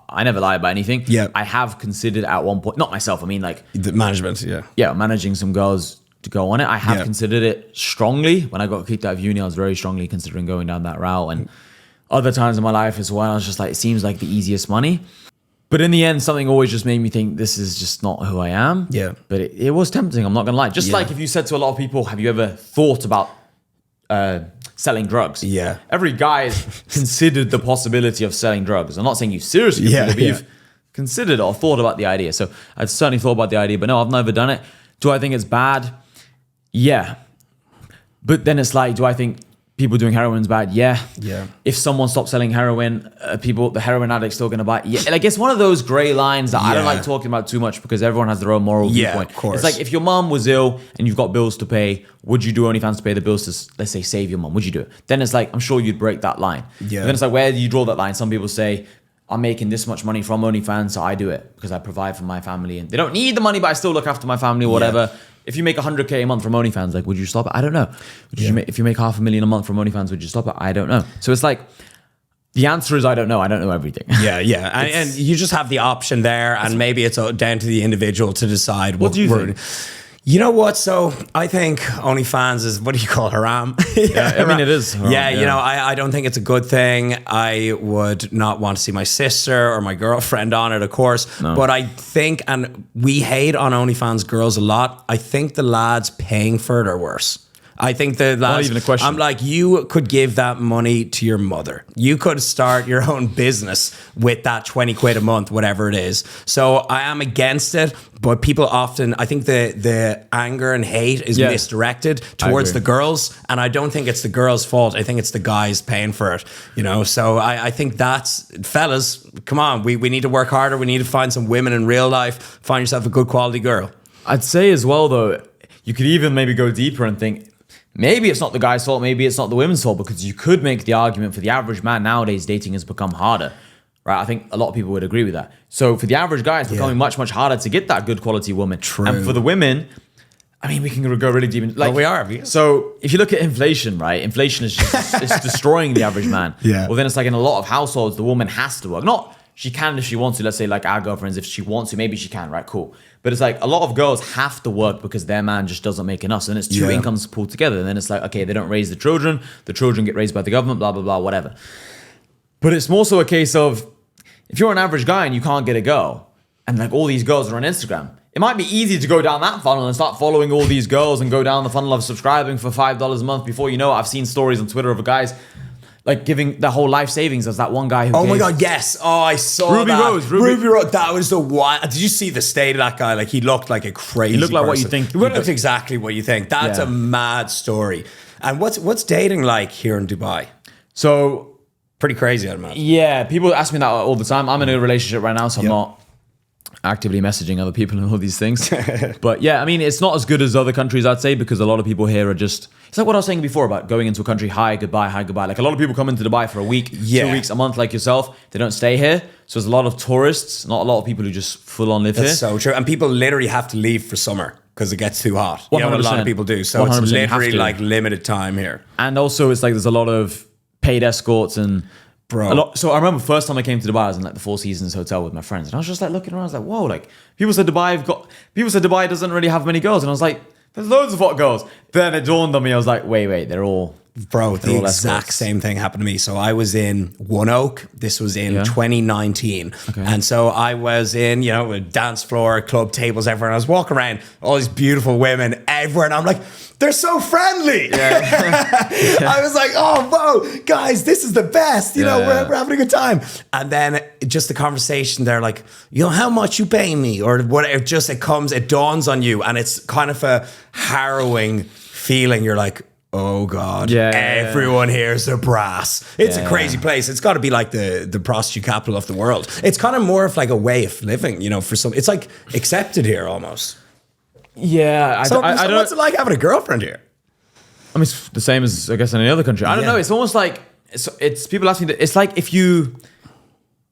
I never lie about anything. Yeah, I have considered at one point, not myself. I mean, like the management. Yeah, managing some girls to go on it. I have considered it strongly. When I got kicked out of uni, I was very strongly considering going down that route. And other times in my life as well, I was just like, it seems like the easiest money. But in the end, something always just made me think this is just not who I am. Yeah. But it was tempting. I'm not gonna lie. Just like if you said to a lot of people, have you ever thought about selling drugs? Yeah. Every guy has considered the possibility of selling drugs. I'm not saying you seriously consider it, but you've considered or thought about the idea. So I've certainly thought about the idea, but no, I've never done it. Do I think it's bad? Yeah. But then it's like, do I think people doing heroin is bad? Yeah. If someone stops selling heroin, the heroin addict's still going to buy. Yeah. Like, it's one of those gray lines that I don't like talking about too much, because everyone has their own moral viewpoint. Of course. It's like, if your mom was ill and you've got bills to pay, would you do OnlyFans to pay the bills to, let's say, save your mom? Would you do it? Then it's like, I'm sure you'd break that line. Yeah. But then it's like, where do you draw that line? Some people say, I'm making this much money from OnlyFans, so I do it because I provide for my family, and they don't need the money, but I still look after my family or whatever. If you make 100K a month from OnlyFans, like, would you stop it? I don't know. If you make $500,000 a month from OnlyFans, would you stop it? I don't know. So it's like, the answer is I don't know. I don't know everything. Yeah. and you just have the option there, and maybe it's down to the individual to decide. What do you think? You know what? So I think OnlyFans is, what do you call it, haram? I mean, it is haram, you know, I don't think it's a good thing. I would not want to see my sister or my girlfriend on it, of course. No. But I think, and we hate on OnlyFans girls a lot, I think the lads paying for it are worse. I think the lads, not even a question. I'm like, you could give that money to your mother. You could start your own business with that 20 quid a month, whatever it is. So I am against it, but people often, I think the anger and hate is misdirected towards the girls. And I don't think it's the girls' fault. I think it's the guys paying for it, you know? So I think that's, fellas, come on, we need to work harder. We need to find some women in real life. Find yourself a good quality girl. I'd say as well, though, you could even maybe go deeper and think, maybe it's not the guy's fault, maybe it's not the women's fault, because you could make the argument for the average man nowadays, dating has become harder, right? I think a lot of people would agree with that. So for the average guy, it's becoming much, much harder to get that good quality woman. True. And for the women, I mean, we can go really deep into, like, we are. So if you look at inflation, right? Inflation is just, it's destroying the average man. Yeah. Well, then it's like in a lot of households, the woman has to work. Not, she can if she wants to, let's say like our girlfriends, if she wants to, maybe she can, right? Cool. But it's like a lot of girls have to work because their man just doesn't make enough. So then it's two incomes pulled together. And then it's like, okay, they don't raise the children get raised by the government, blah, blah, blah, whatever. But it's more so a case of, if you're an average guy and you can't get a girl, and like all these girls are on Instagram, it might be easy to go down that funnel and start following all these girls and go down the funnel of subscribing for $5 a month. Before you know it, I've seen stories on Twitter of guys like giving their whole life savings. As that one guy who my God, yes. Oh, I saw Ruby that. Ruby Rose. That was the one. Did you see the state of that guy? Like, he looked like a crazy He looked like person. what you think. He looked exactly what you think. That's a mad story. And what's dating like here in Dubai? So Pretty crazy, I'd imagine. Yeah, people ask me that all the time. I'm in a relationship right now, so I'm not actively messaging other people and all these things. But yeah, I mean, it's not as good as other countries, I'd say, because a lot of people here are just, it's like what I was saying before about going into a country, hi, goodbye, hi, goodbye. Like a lot of people come into Dubai for a week, 2 weeks, a month, like yourself. They don't stay here. So there's a lot of tourists, not a lot of people who just full on live here. That's so true. And people literally have to leave for summer because it gets too hot. You know, a lot of people do. So it's literally like limited time here. And also it's like there's a lot of paid escorts and so I remember first time I came to Dubai, I was in like the Four Seasons hotel with my friends, and I was just like looking around. I was like, whoa! Like people said Dubai doesn't really have many girls, and I was like, there's loads of hot girls. Then it dawned on me, I was like, wait, they're all. Bro, the exact same thing happened to me. So I was in One Oak. This was in 2019. Okay. And so I was in, you know, a dance floor, club tables, everywhere. And I was walking around, all these beautiful women everywhere. And I'm like, they're so friendly. Yeah. I was like, oh, whoa, guys, this is the best. You know, we're having a good time. And then just the conversation, they're like, you know, how much you pay me? Or whatever. It dawns on you. And it's kind of a harrowing feeling. You're like, oh God, everyone here's a brass. It's a crazy place. It's got to be like the prostitute capital of the world. It's kind of more of like a way of living, you know, for some. It's like accepted here almost. Yeah. I don't, what's it like having a girlfriend here? I mean, it's the same as, I guess, in any other country. I don't know. It's almost like, it's people asking, it's like if you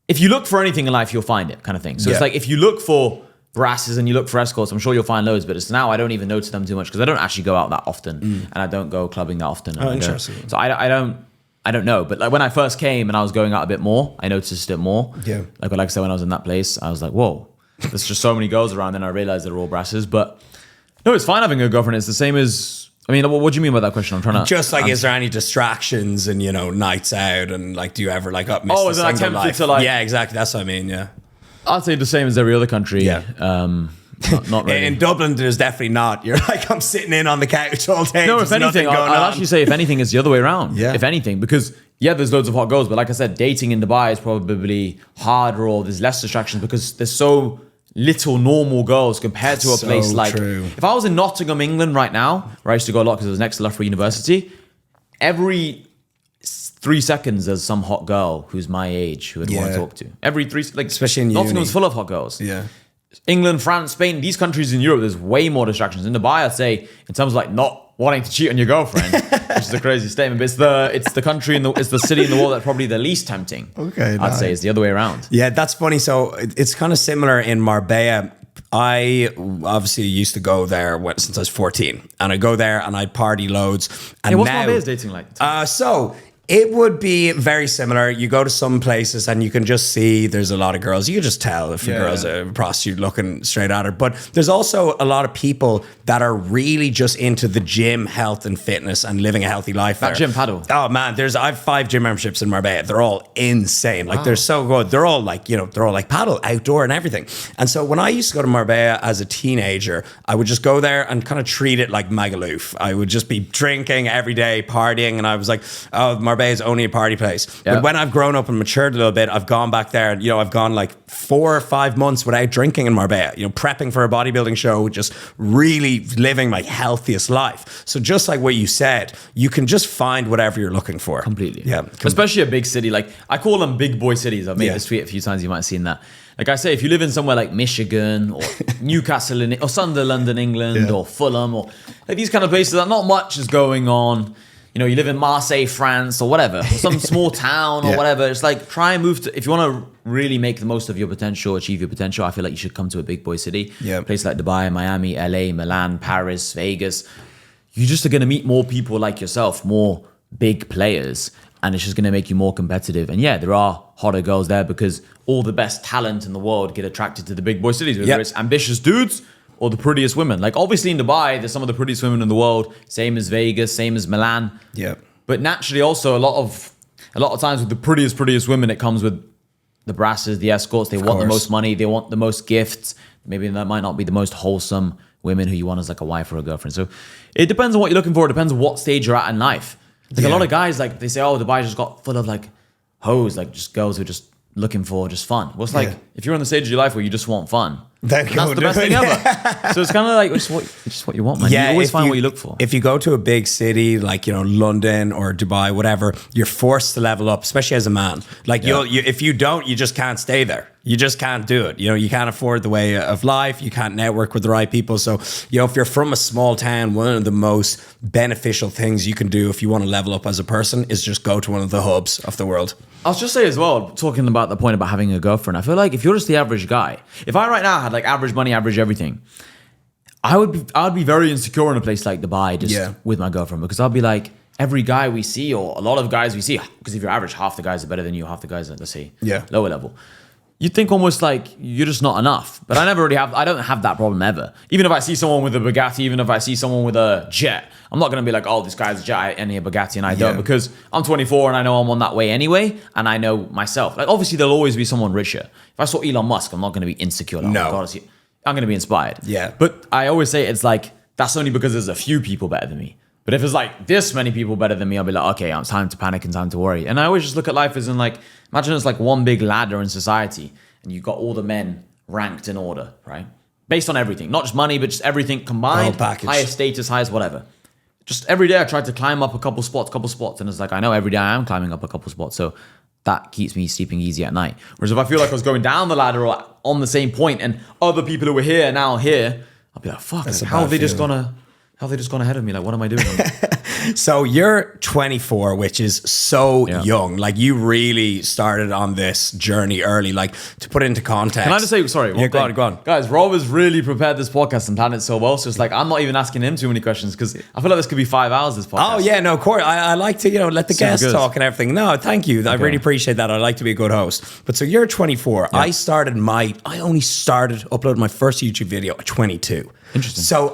look for anything in life, you'll find it kind of thing. So it's like if you look for brasses and you look for escorts, I'm sure you'll find loads, but it's now I don't even notice them too much because I don't actually go out that often and I don't go clubbing that often. Oh, interesting. So I don't know, but like when I first came and I was going out a bit more, I noticed it more. Yeah. Like I said, when I was in that place, I was like, whoa, there's just so many girls around. Then I realized they're all brasses, but no, it's fine having a girlfriend. It's the same as, I mean, what do you mean by that question? I'm trying to just like, is there any distractions and, you know, nights out and like, do you ever like miss is it tempted life? to like? Yeah, exactly. That's what I mean. Yeah. I'd say the same as every other country. Yeah. Not really. In Dublin, there's definitely not. You're like, I'm sitting in on the couch all day. No, if anything, I'll actually say if anything, it's the other way around. Yeah. If anything, because there's loads of hot girls, but like I said, dating in Dubai is probably harder or there's less distractions because there's so little normal girls compared to a place like. True. If I was in Nottingham, England right now, where I used to go a lot because it was next to Loughborough University, every 3 seconds there's some hot girl who's my age who I'd want to talk to. Every 3, like especially in Nottingham's full of hot girls. Yeah. England, France, Spain, these countries in Europe, there's way more distractions. In Dubai, I'd say, in terms of like not wanting to cheat on your girlfriend, which is a crazy statement, but it's the country it's the city in the world that's probably the least tempting. Okay, I'd say it's the other way around. Yeah, that's funny. So it's kind of similar in Marbella. I obviously used to go there since I was 14, and I go there and I party loads. And what's now, Marbella's dating like? So it would be very similar. You go to some places and you can just see there's a lot of girls. You can just tell if a girl's a prostitute looking straight at her. But there's also a lot of people that are really just into the gym, health and fitness and living a healthy life. That gym paddle. Oh man, I have 5 gym memberships in Marbella. They're all insane. Like they're so good. They're all like, you know, they're all like paddle, outdoor and everything. And so when I used to go to Marbella as a teenager, I would just go there and kind of treat it like Magaluf. I would just be drinking every day, partying. And I was like, oh, Marbella is only a party place. Yeah. But when I've grown up and matured a little bit, I've gone back there and, you know, I've gone like 4 or 5 months without drinking in Marbella, you know, prepping for a bodybuilding show, just really living my healthiest life. So just like what you said, you can just find whatever you're looking for. Completely. Yeah. Especially a big city. Like I call them big boy cities. I've made this tweet a few times. You might have seen that. Like I say, if you live in somewhere like Michigan or Newcastle or Sunderland in England or Fulham or like these kind of places that not much is going on. You know, you live in Marseille, France, or whatever, or some small town or whatever. It's like try and move to. If you want to really make the most of your potential, achieve your potential, I feel like you should come to a big boy city. Yeah, places like Dubai, Miami, LA, Milan, Paris, Vegas. You just are going to meet more people like yourself, more big players, and it's just going to make you more competitive. And yeah, there are hotter girls there because all the best talent in the world get attracted to the big boy cities, whether it's ambitious dudes or the prettiest women. Like obviously in Dubai, there's some of the prettiest women in the world. Same as Vegas, same as Milan. Yeah. But naturally, also a lot of times with the prettiest women, it comes with the brasses, the escorts. They want the most money. They want the most gifts. Maybe that might not be the most wholesome women who you want as like a wife or a girlfriend. So it depends on what you're looking for. It depends on what stage you're at in life. Like a lot of guys, like they say, oh, Dubai just got full of like hoes, like just girls who are just looking for just fun. Well, it's like if you're on the stage of your life where you just want fun, Then And that's the best thing ever. So it's kind of like, it's just what you want, man. You always find what you look for. If you go to a big city like, you know, London or Dubai, whatever, you're forced to level up, especially as a man. Like if you don't, you just can't stay there. You just can't do it. You know, you can't afford the way of life. You can't network with the right people. So, you know, if you're from a small town, one of the most beneficial things you can do if you want to level up as a person is just go to one of the hubs of the world. I'll just say as well, talking about the point about having a girlfriend, I feel like if you're just the average guy, if I right now had like average money, average everything, I would be very insecure in a place like Dubai just with my girlfriend, because I'll be like, every guy we see, or a lot of guys we see, because if you're average, half the guys are better than you, half the guys are, let's say, lower level. You think almost like you're just not enough. But I don't have that problem ever. Even if I see someone with a Bugatti, even if I see someone with a jet, I'm not going to be like, oh, this guy's a jet and a Bugatti and I don't, because I'm 24 and I know I'm on that way anyway. And I know myself. Like, obviously, there'll always be someone richer. If I saw Elon Musk, I'm not going to be insecure. Like, no. Oh, God, I'm going to be inspired. Yeah. But I always say it's like, that's only because there's a few people better than me. But if it's like this many people better than me, I'll be like, okay, it's time to panic and time to worry. And I always just look at life as in like, imagine it's like one big ladder in society. And you've got all the men ranked in order, right? Based on everything. Not just money, but just everything combined. Highest status, highest whatever. Just every day I try to climb up a couple spots. And it's like, I know every day I am climbing up a couple spots. So that keeps me sleeping easy at night. Whereas if I feel like I was going down the ladder or on the same point and other people who were here are now here, I'll be like, fuck, like, how have they just gone ahead of me? Like, what am I doing? So you're 24, which is so young. Like, you really started on this journey early. Like, to put it into context. Can I just say, sorry, go on. Guys, Rob has really prepared this podcast and planned it so well. So it's like, I'm not even asking him too many questions because I feel like this could be 5 hours, this podcast. Oh, yeah, no, Corey, I like to, let the guests talk and everything. No, thank you. I really appreciate that. I like to be a good host. But so you're 24. Yeah. I only started uploading my first YouTube video at 22. Interesting. So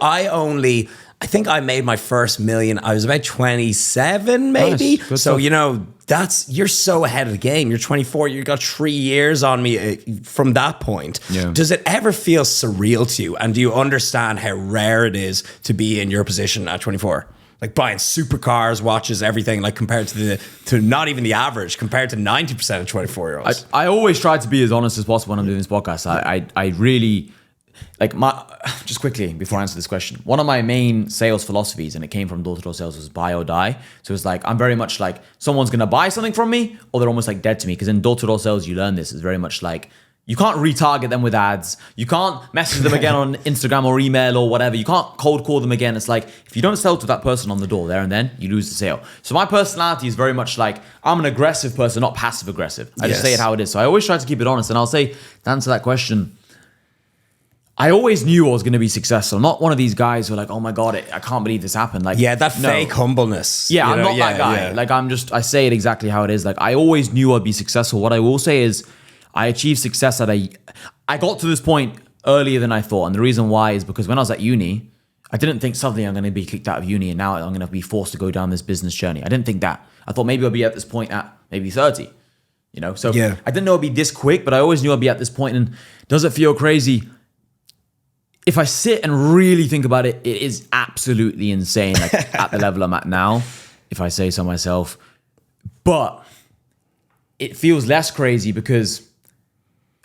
I think I made my first million. I was about 27, maybe. Nice. So, you're so ahead of the game. You're 24. You got 3 years on me from that point. Yeah. Does it ever feel surreal to you? And do you understand how rare it is to be in your position at 24? Like buying supercars, watches, everything, like compared to not even the average, compared to 90% of 24-year-olds. I always try to be as honest as possible when I'm doing this podcast. I really... Like just quickly before I answer this question, one of my main sales philosophies, and it came from door-to-door sales, was buy or die. So it's like, I'm very much like, someone's going to buy something from me or they're almost like dead to me. Because in door-to-door sales, you learn this. It's very much like, you can't retarget them with ads. You can't message them again on Instagram or email or whatever. You can't cold call them again. It's like, if you don't sell to that person on the door there and then, you lose the sale. So my personality is very much like, I'm an aggressive person, not passive aggressive. I just say it how it is. So I always try to keep it honest. And I'll say, to answer that question, I always knew I was going to be successful. I'm not one of these guys who are like, oh my God, I can't believe this happened. Like, that fake humbleness. Yeah, I'm not that guy. Like, I say it exactly how it is. Like, I always knew I'd be successful. What I will say is I achieved success I got to this point earlier than I thought. And the reason why is because when I was at uni, I didn't think suddenly I'm going to be kicked out of uni and now I'm going to be forced to go down this business journey. I didn't think that. I thought maybe I'll be at this point at maybe 30, So I didn't know it'd be this quick, but I always knew I'd be at this point. And does it feel crazy? If I sit and really think about it, it is absolutely insane, like at the level I'm at now, if I say so myself. But it feels less crazy because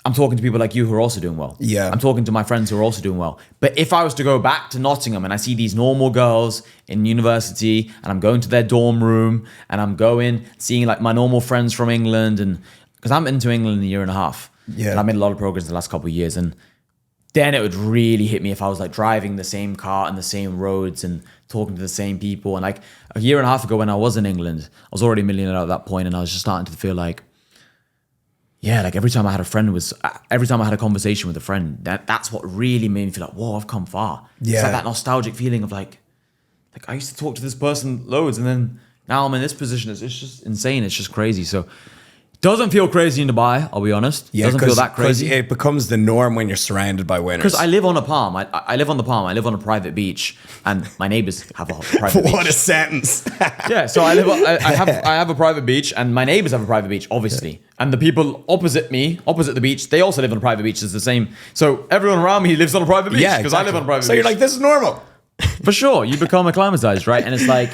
I'm talking to people like you who are also doing well. Yeah. I'm talking to my friends who are also doing well. But if I was to go back to Nottingham and I see these normal girls in university and I'm going to their dorm room and I'm seeing like my normal friends from England, and because I'm into England in a year and a half. Yeah. And I made a lot of progress in the last couple of years. And then it would really hit me if I was like driving the same car and the same roads and talking to the same people. And like a year and a half ago when I was in England, I was already a millionaire at that point, and I was just starting to feel like, like every time I had a conversation with a friend, that's what really made me feel like, whoa, I've come far. Yeah. It's like that nostalgic feeling of like I used to talk to this person loads and then now I'm in this position. It's just insane. It's just crazy. So doesn't feel crazy in Dubai, I'll be honest. Yeah, doesn't feel that crazy. It becomes the norm when you're surrounded by winners. Because I live on a palm. I live on the palm. I live on a private beach, and my neighbors have a private beach. What a sentence! Yeah, so I have a private beach, and my neighbors have a private beach, obviously. And the people opposite the beach, they also live on a private beach. It's the same. So everyone around me lives on a private beach because I live on a private beach. So you're like, this is normal. For sure, you become acclimatized, right? And it's like,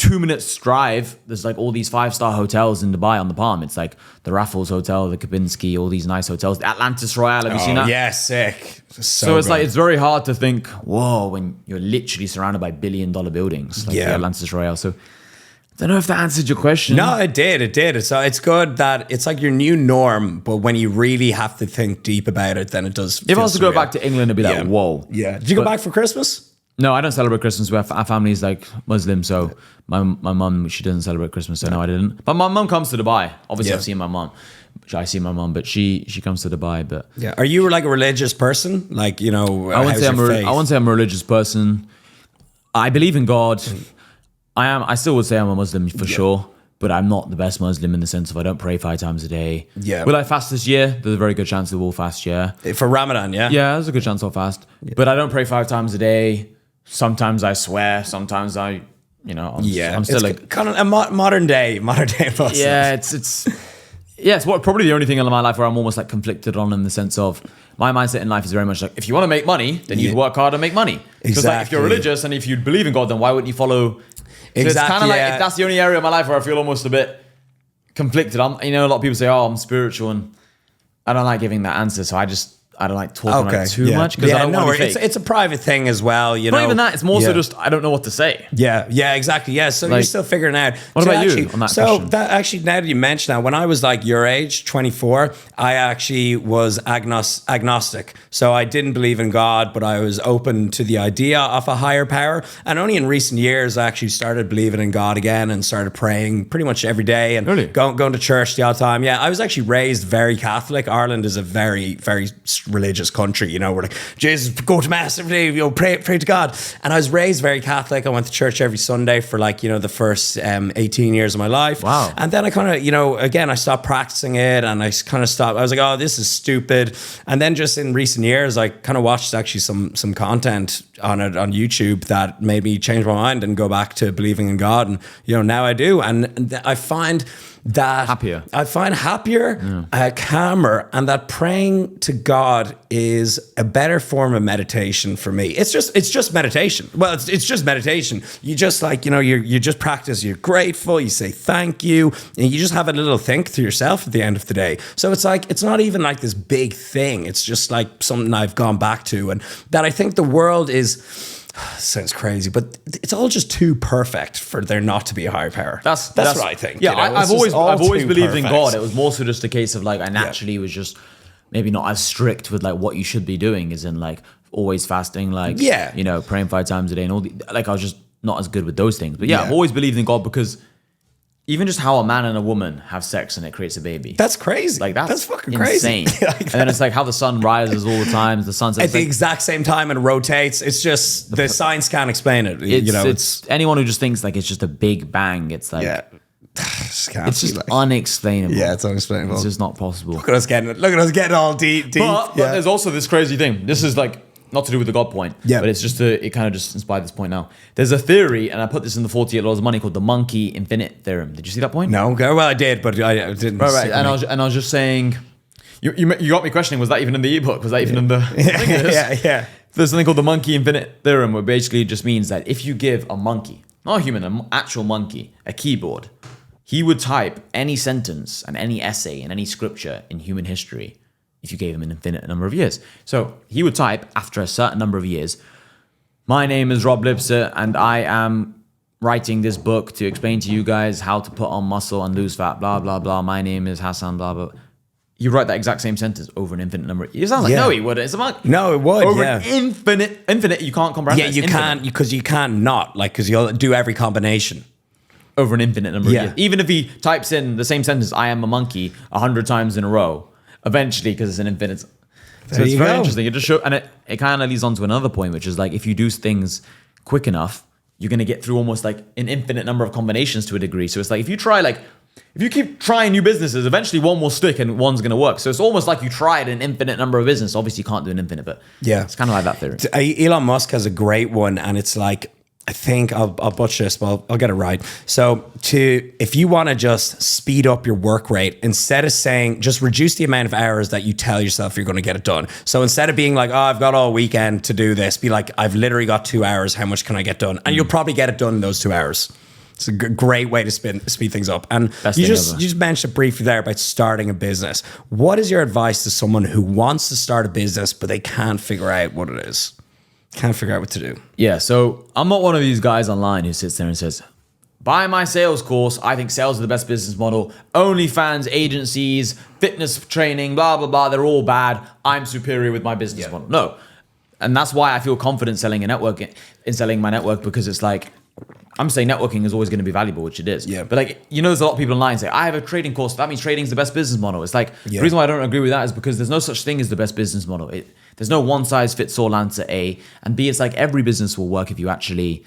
2 minutes drive, there's like all these 5-star hotels in Dubai on the Palm. It's like the Raffles Hotel, the Kabinski, all these nice hotels. The Atlantis Royale, have you seen that? Yeah, sick. So it's like, it's very hard to think, whoa, when you're literally surrounded by billion-dollar buildings, like the Atlantis Royale. So I don't know if that answered your question. No, it did. So it's good that it's like your new norm, but when you really have to think deep about it, then it does. If I was to go back to England, it'd be like, whoa. Yeah. Did you go back for Christmas? No, I don't celebrate Christmas. Our family's like Muslim, so my mum, she doesn't celebrate Christmas, so no, I didn't. But my mum comes to Dubai. Obviously, I've seen my mum. I see my mum, but she comes to Dubai. But yeah, are you like a religious person? Like, you know, I wouldn't say I'm a religious person. I believe in God. I still would say I'm a Muslim for sure, but I'm not the best Muslim in the sense of I don't pray 5 times a day. Yeah. Will I fast this year? There's a very good chance that we'll fast. Yeah. For Ramadan, yeah. Yeah, there's a good chance I'll fast, but I don't pray 5 times a day. Sometimes I swear. Sometimes I'm still like kind of a modern day Muslim. Yeah, it's probably the only thing in my life where I'm almost like conflicted on, in the sense of my mindset in life is very much like, if you want to make money, then you'd work hard and make money. Because like, if you're religious and if you believe in God, then why wouldn't you follow? So it's kind of like, that's the only area of my life where I feel almost a bit conflicted. A lot of people say, oh, I'm spiritual, and I don't like giving that answer. So I don't like talking about it too much, because I don't want to be fake. It's a private thing as well, you know. Not even that. It's more so just I don't know what to say. Yeah, exactly. Yeah, so like, you're still figuring out. What about you on that question? That actually, now that you mention that, when I was like your age, 24, I actually was agnostic. So I didn't believe in God, but I was open to the idea of a higher power. And only in recent years, I actually started believing in God again and started praying pretty much every day and going to church the odd time. Yeah, I was actually raised very Catholic. Ireland is a very, very religious country, you know. We're like, Jesus, go to mass every day, pray to God. And I was raised very Catholic. I went to church every Sunday for the first 18 years of my life. Wow. And then I kind of, again, I stopped practicing it, and I kind of stopped. I was like, oh, this is stupid. And then just in recent years, I kind of watched actually some content on YouTube that made me change my mind and go back to believing in God. And now I do, and I find that happier. I find happier, calmer, and that praying to God is a better form of meditation for me. It's just meditation. Well, it's just meditation. You just you just practice. You're grateful. You say thank you, and you just have a little think to yourself at the end of the day. So it's like, it's not even like this big thing. It's just like something I've gone back to, and that I think the world is. Sounds crazy, but it's all just too perfect for there not to be a higher power. That's what I think. Yeah, I've always believed in God. It was more so just a case of like, I naturally was just maybe not as strict with like what you should be doing, as in like always fasting, like praying 5 times a day, and all I was just not as good with those things. But I've always believed in God, because even just how a man and a woman have sex and it creates a baby. That's crazy. Like that's fucking insane. Crazy. And then it's like how the sun rises all the time. The sun sets at the exact same time and rotates. It's just the science can't explain it. It's anyone who just thinks like it's just a big bang. It's like it's just unexplainable. Yeah, it's unexplainable. It's just not possible. Look at us getting all deep. But there's also this crazy thing. This is like not to do with the God point, but it's just it kind of just inspired this point now. There's a theory, and I put this in the 48 Laws of Money, called the monkey infinite theorem. Did you see that point? No, well, I did, but I didn't. Right. And I was just saying, you got me questioning. Was that even in the ebook? Was that even in the? Yeah. There's something called the monkey infinite theorem, where basically it just means that if you give a monkey, not a human, an actual monkey, a keyboard, he would type any sentence and any essay and any scripture in human history, if you gave him an infinite number of years. So he would type, after a certain number of years, my name is Rob Lipser, and I am writing this book to explain to you guys how to put on muscle and lose fat, blah, blah, blah. My name is Hassan, blah, blah. You write that exact same sentence over an infinite number of years. It sounds like, no, he wouldn't. It's a monk. No, it would, over an infinite, you can't comprehend. Yeah, you can't, because you can't not, because you'll do every combination. Over an infinite number of years. Even if he types in the same sentence, I am a monkey, 100 times in a row, eventually, because it's an infinite. So it's very interesting. It just shows, and it kind of leads on to another point, which is like, if you do things quick enough, you're going to get through almost like an infinite number of combinations to a degree. So it's like, if you keep trying new businesses, eventually one will stick and one's going to work. So it's almost like you tried an infinite number of business. Obviously you can't do an infinite, but it's kind of like that theory. Elon Musk has a great one, and it's like, I think I'll butcher this, but I'll get it right. So if you want to just speed up your work rate, instead of saying, just reduce the amount of hours that you tell yourself you're going to get it done. So instead of being like, oh, I've got all weekend to do this, be like, I've literally got 2 hours. How much can I get done? And you'll probably get it done in those 2 hours. It's a great way to speed things up. And Best you thing just ever. you just mentioned briefly there about starting a business. What is your advice to someone who wants to start a business but they can't figure out what it is? Can't figure out what to do. Yeah, so I'm not one of these guys online who sits there and says, buy my sales course. I think sales is the best business model. OnlyFans, agencies, fitness training, blah, blah, blah. They're all bad. I'm superior with my business model. No. And that's why I feel confident selling my network, because it's like, I'm saying networking is always going to be valuable, which it is. Yeah. But like, there's a lot of people online say, I have a trading course. That means trading is the best business model. It's like, the reason why I don't agree with that is because there's no such thing as the best business model. There's no one size fits all answer A. And B, it's like every business will work if you actually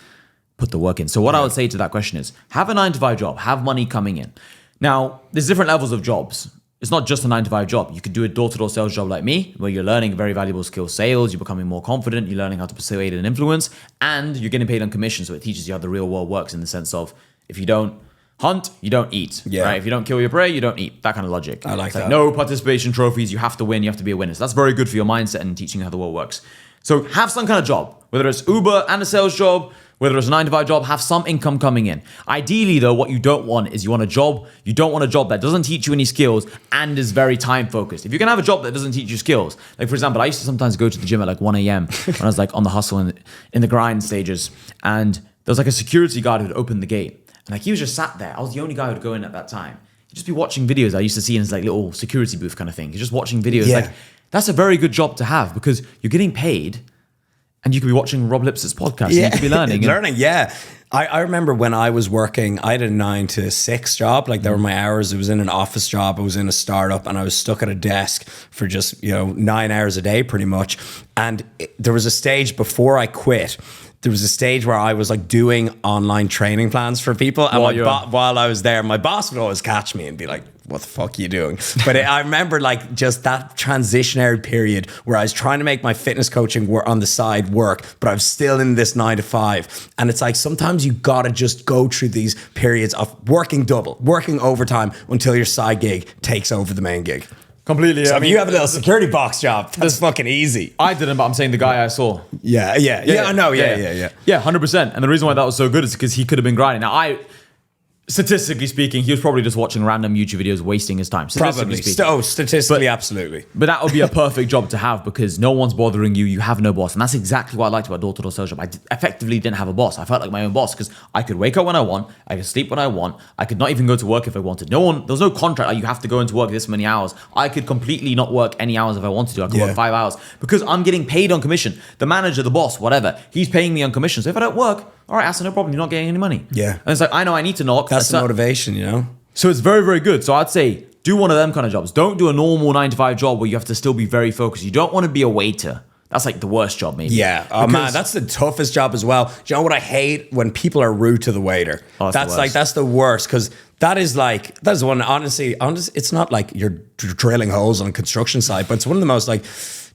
put the work in. So what I would say to that question is, have a 9-to-5 job, have money coming in. Now, there's different levels of jobs. It's not just a 9-to-5 job. You could do a door-to-door sales job like me, where you're learning very valuable skill sales, you're becoming more confident, you're learning how to persuade and influence, and you're getting paid on commission. So it teaches you how the real world works in the sense of, if you don't hunt, you don't eat. Right? If you don't kill your prey, you don't eat. That kind of logic. I like it's that. Like no participation trophies. You have to win. You have to be a winner. So that's very good for your mindset and teaching you how the world works. So have some kind of job, whether it's Uber and a sales job, whether it's a 9-to-5 job, have some income coming in. Ideally, though, what you don't want is you want a job that doesn't teach you any skills and is very time focused. If you can have a job that doesn't teach you skills, like for example, I used to sometimes go to the gym at like 1 a.m. when I was like on the hustle and in the grind stages, and there was like a security guard who'd open the gate, and like he was just sat there. I was the only guy who'd go in at that time. He'd just be watching videos I used to see in his like little security booth kind of thing. He's just watching videos. Like that's a very good job to have, because you're getting paid. And you could be watching Rob Lipsett's podcast. And you could be learning. Yeah. I remember when I was working, I had a 9-to-6 job. Like, there were my hours. It was in an office job. I was in a startup, and I was stuck at a desk for just, 9 hours a day pretty much. And there was a stage before I quit. There was a stage where I was like doing online training plans for people. And while I was there, my boss would always catch me and be like, what the fuck are you doing? But I remember like just that transitionary period where I was trying to make my fitness coaching work on the side work, but I was still in this 9-to-5. And it's like, sometimes you gotta just go through these periods of working double, working overtime until your side gig takes over the main gig. Completely. So if you have a little security box job, that's fucking easy. I didn't, but I'm saying the guy I saw. Yeah, I know. Yeah, 100%. And the reason why that was so good is because he could have been grinding. Now, statistically speaking, he was probably just watching random YouTube videos, wasting his time. Statistically, absolutely. But that would be a perfect job to have, because no one's bothering you. You have no boss. And that's exactly what I liked about door-to-door sales job. I effectively didn't have a boss. I felt like my own boss, because I could wake up when I want. I could sleep when I want. I could not even go to work if I wanted. There was no contract like you have to go into work this many hours. I could completely not work any hours if I wanted to. I could work 5 hours, because I'm getting paid on commission. The manager, the boss, whatever, he's paying me on commission. So if I don't work, all right, that's no problem. You're not getting any money. Yeah. And it's like, I know I need to knock. That's the motivation, So it's very, very good. So I'd say do one of them kind of jobs. Don't do a normal 9-to-5 job where you have to still be very focused. You don't want to be a waiter. That's like the worst job, maybe. Yeah. Oh, man, that's the toughest job as well. Do you know what I hate? When people are rude to the waiter. Oh, that's the worst, because that is one, honestly, it's not like you're drilling holes on a construction site, but it's one of the most like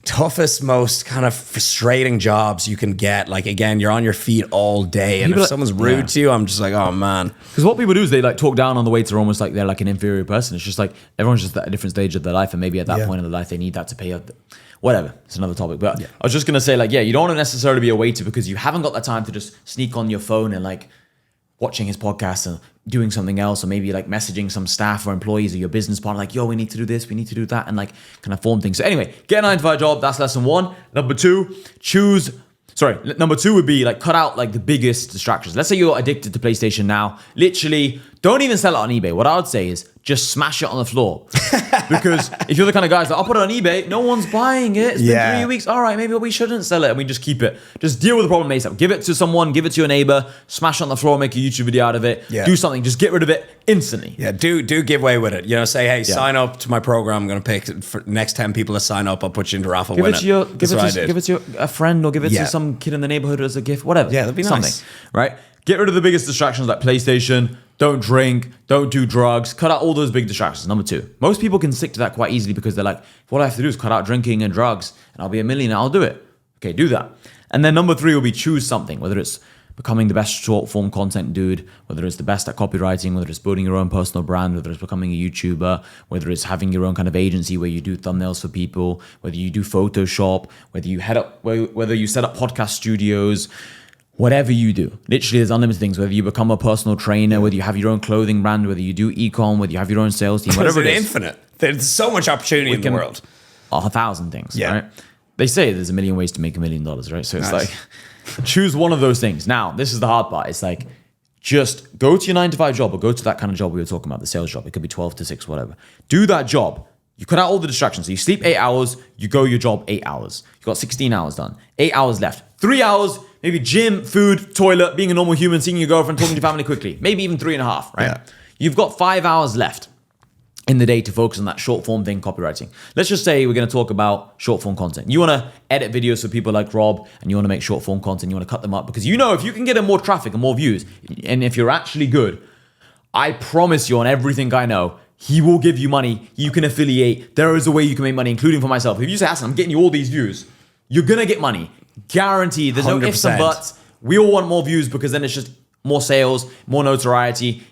toughest, most kind of frustrating jobs you can get. Like, again, you're on your feet all day, and people if someone's rude to you, I'm just like, oh man. Because what people do is they like talk down on the waiter almost like they're like an inferior person. It's just like everyone's just at a different stage of their life, and maybe at that point in their life they need that to pay up. Whatever, it's another topic. But I was just gonna say, like, you don't want to necessarily be a waiter, because you haven't got the time to just sneak on your phone and like watching his podcast and doing something else, or maybe like messaging some staff or employees or your business partner, like, yo, we need to do this, we need to do that, and like kind of form things. So anyway, get a 9-to-5 job. That's lesson 1. Number 2 would be like cut out like the biggest distractions. Let's say you're addicted to PlayStation now. Literally, don't even sell it on eBay. What I would say is just smash it on the floor. Because if you're the kind of guys that I'll put it on eBay, no one's buying it. It's been 3 weeks. All right, maybe we shouldn't sell it, and we just keep it. Just deal with the problem ASAP. Give it to someone, give it to your neighbor, smash it on the floor, make a YouTube video out of it. Do something. Just get rid of it instantly. Yeah, do giveaway with it. Say, hey, sign up to my program. I'm going to pick for next 10 people to sign up. I'll put you into raffle. Give it to a friend, or give it to some kid in the neighborhood as a gift. Whatever. Yeah, that'd be something, nice. Right? Get rid of the biggest distractions like PlayStation. Don't drink, don't do drugs, cut out all those big distractions. Number 2, most people can stick to that quite easily, because they're like, what I have to do is cut out drinking and drugs and I'll be a millionaire, I'll do it. Okay, do that. And then number 3 will be choose something, whether it's becoming the best short form content dude, whether it's the best at copywriting, whether it's building your own personal brand, whether it's becoming a YouTuber, whether it's having your own kind of agency where you do thumbnails for people, whether you do Photoshop, whether you set up podcast studios. whatever you do, literally there's unlimited things, whether you become a personal trainer, whether you have your own clothing brand, whether you do e-com, whether you have your own sales team, whatever it is. Infinite. There's so much opportunity in the world. 1,000 things, right? They say there's a million ways to make $1 million, right? So it's like, choose one of those things. Now, this is the hard part. It's like, just go to your 9 to 5 job or go to that kind of job we were talking about, the sales job. It could be 12 to 6, whatever. Do that job. You cut out all the distractions. So you sleep 8 hours, you go your job 8 hours. You got 16 hours done. 8 hours left. 3 hours, maybe gym, food, toilet, being a normal human, seeing your girlfriend, talking to your family quickly. Maybe even 3.5, right? Yeah. You've got 5 hours left in the day to focus on that short form thing, copywriting. Let's just say we're going to talk about short form content. You want to edit videos for people like Rob, and you want to make short form content. You want to cut them up because you know if you can get in more traffic and more views, and if you're actually good, I promise you on everything I know, he will give you money. You can affiliate. There is a way you can make money, including for myself. If you say, Hassan, I'm getting you all these views, you're going to get money. Guaranteed. There's 100%. No ifs and buts. We all want more views because then it's just more sales, more notoriety,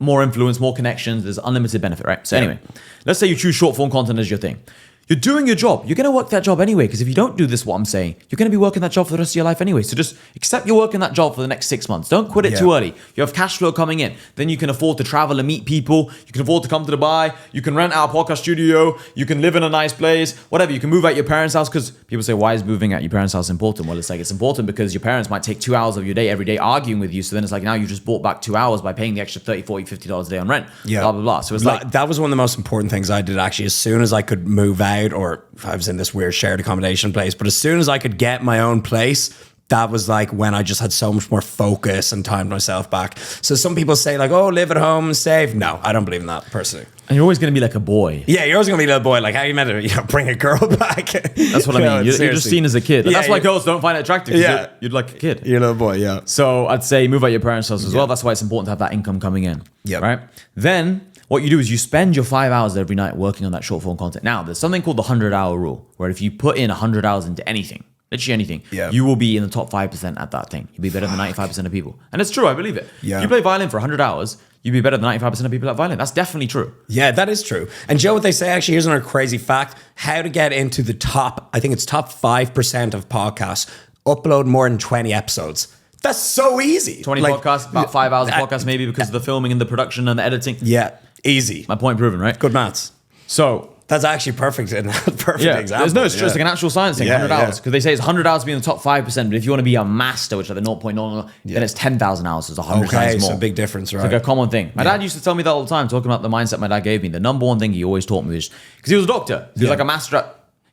more influence, more connections. There's unlimited benefit, right? So anyway, let's say you choose short form content as your thing. You're doing your job. You're going to work that job anyway, because if you don't do this, what I'm saying, you're going to be working that job for the rest of your life anyway. So just accept you're working that job for the next 6 months. Don't quit it too early. You have cash flow coming in. Then you can afford to travel and meet people. You can afford to come to Dubai. You can rent out a podcast studio. You can live in a nice place, whatever. You can move out your parents' house, because people say, why is moving out your parents' house important? Well, it's like, it's important because your parents might take 2 hours of your day every day arguing with you. So then it's like, now you just bought back 2 hours by paying the extra $30, $40, $50 a day on rent. Yeah. Blah, blah, blah. So it's like, that was one of the most important things I did actually. As soon as I could move out, or I was in this weird shared accommodation place, but as soon as I could get my own place, that was like when I just had so much more focus and time to myself back. So some people say like, oh, live at home and save. No, I don't believe in that personally. And you're always going to be like a boy. Yeah, you're always going to be a little boy. Like how you meant to bring a girl back. That's what I mean. You're just seen as a kid. And that's why girls don't find it attractive. Yeah. You're like a kid. You're a little boy, yeah. So I'd say move out your parents' house as well. That's why it's important to have that income coming in. Yeah. Right? Then what you do is you spend your 5 hours every night working on that short form content. Now, there's something called the 100-hour rule, where if you put in 100 hours into anything, literally anything, you will be in the top 5% at that thing. You'll be better than 95% of people. And it's true, I believe it. Yeah. You play violin for 100 hours, you'll be better than 95% of people at violin. That's definitely true. Yeah, that is true. And Joe, what they say, actually, here's another crazy fact, how to get into the top, I think it's top 5% of podcasts, upload more than 20 episodes. That's so easy. 20 podcasts, about 5 hours of podcast maybe because of the filming and the production and the editing. Yeah, easy. My point proven, right? Good maths. So that's actually perfect. Perfect example. There's no, it's just like an actual science thing, 100 hours. Because they say it's 100 hours to be in the top 5%, but if you want to be a master, which are the 0.00, then it's 10,000 hours, so it's 100 times more. So a big difference, right? It's like a common thing. My dad used to tell me that all the time, talking about the mindset my dad gave me. The number one thing he always taught me was, because he was a doctor. He was like a master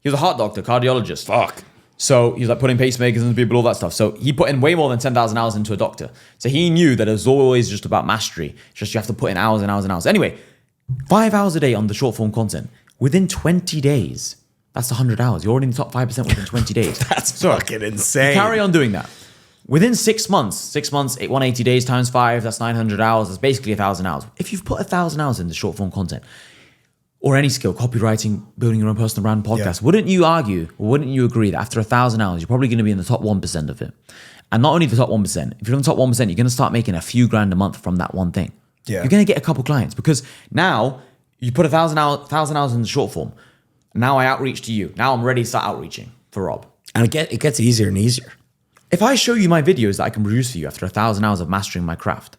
he was a heart doctor, cardiologist. Fuck. So he was like putting pacemakers into people, all that stuff. So he put in way more than 10,000 hours into a doctor. So he knew that it was always just about mastery. It's just you have to put in hours and hours and hours. Anyway, 5 hours a day on the short form content. Within 20 days, that's 100 hours. You're already in the top 5% within 20 days. That's fucking insane. Carry on doing that. Within 6 months, 180 days times 5, that's 900 hours. That's basically 1,000 hours. If you've put 1,000 hours into short form content, or any skill, copywriting, building your own personal brand, podcast, wouldn't you argue, or wouldn't you agree that after 1,000 hours, you're probably going to be in the top 1% of it? And not only the top 1%, if you're in the top 1%, you're going to start making a few grand a month from that one thing. Yeah. You're going to get a couple clients because now you put 1,000 hours in the short form. Now I outreach to you. Now I'm ready to start outreaching for Rob. And it gets easier and easier. If I show you my videos that I can produce for you after 1,000 hours of mastering my craft,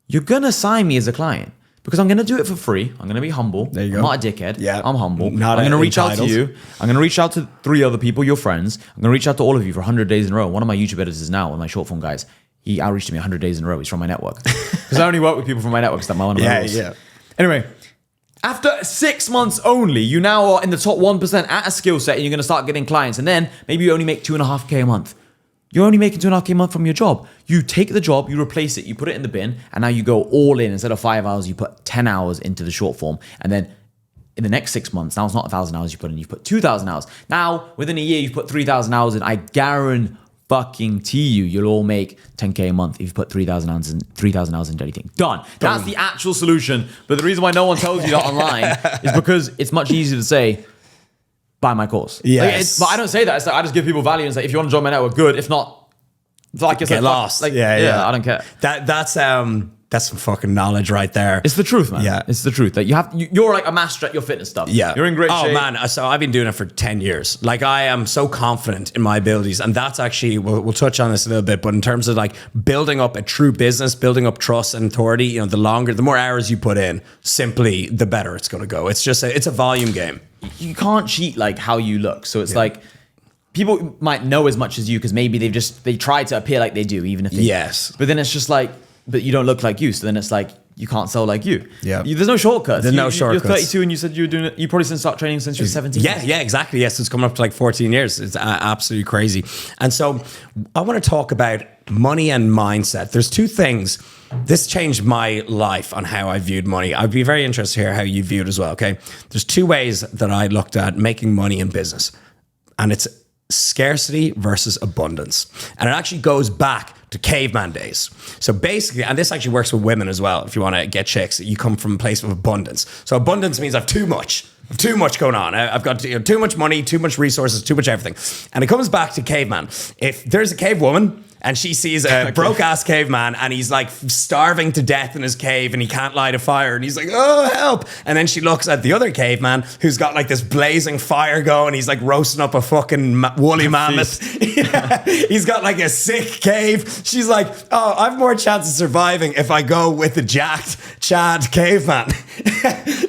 you're going to sign me as a client. Because I'm going to do it for free. I'm going to be humble. There you go. I'm not a dickhead. Yeah. I'm humble. I'm going to reach out to you. I'm going to reach out to 3 other people, your friends. I'm going to reach out to all of you for 100 days in a row. One of my YouTube editors now, one of my short form guys, he outreached to me 100 days in a row. He's from my network. Because I only work with people from my network. That's one of my rules. Yeah. Anyway, after 6 months only, you now are in the top 1% at a skill set and you're going to start getting clients. And then maybe you only make 2.5K a month. You're only making 2.5K a month from your job. You take the job, you replace it, you put it in the bin, and now you go all in. Instead of 5 hours, you put 10 hours into the short form. And then in the next 6 months, now it's not 1,000 hours you put in, you've put 2,000 hours. Now, within a year, you've put 3,000 hours in. I guarantee you, you'll all make 10K a month if you put 3,000 hours into anything. Done. That's the actual solution. But the reason why no one tells you that online is because it's much easier to say, buy my course. Yes. But I don't say that. It's like I just give people value and say, if you want to join my network, good. If not, it's like it's get lost. I don't care. That's That's some fucking knowledge right there. It's the truth, man. Yeah. It's the truth. That you're like a master at your fitness stuff. Yeah. You're in great shape. Oh, man. So I've been doing it for 10 years. Like, I am so confident in my abilities. And that's actually, we'll touch on this a little bit, but in terms of like building up a true business, building up trust and authority, you know, the more hours you put in, simply the better it's going to go. It's just, it's a volume game. You can't cheat like how you look. So it's like, people might know as much as you because maybe they try to appear like they do, even if they... Yes. But then it's just like, but you don't look like you. So then it's like, you can't sell like you. Yeah. There's no shortcuts. There's no shortcuts. You're 32 and you said you were doing it. You probably didn't start training since you were 17. Yeah, exactly. Yes, it's coming up to like 14 years. It's absolutely crazy. And so I want to talk about money and mindset. There's two things. This changed my life on how I viewed money. I'd be very interested to hear how you view it as well, okay? There's two ways that I looked at making money in business. And it's scarcity versus abundance. And it actually goes back to caveman days. So basically, and this actually works with women as well, if you want to get chicks, you come from a place of abundance. So abundance means I have too much. I have too much going on. I've got too much money, too much resources, too much everything. And it comes back to caveman. If there's a cave woman and she sees a broke ass caveman and he's like starving to death in his cave and he can't light a fire and he's like, oh, help. And then she looks at the other caveman who's got like this blazing fire going. He's like roasting up a fucking woolly mammoth. Yeah. He's got like a sick cave. She's like, oh, I have more chance of surviving if I go with the jacked Chad caveman.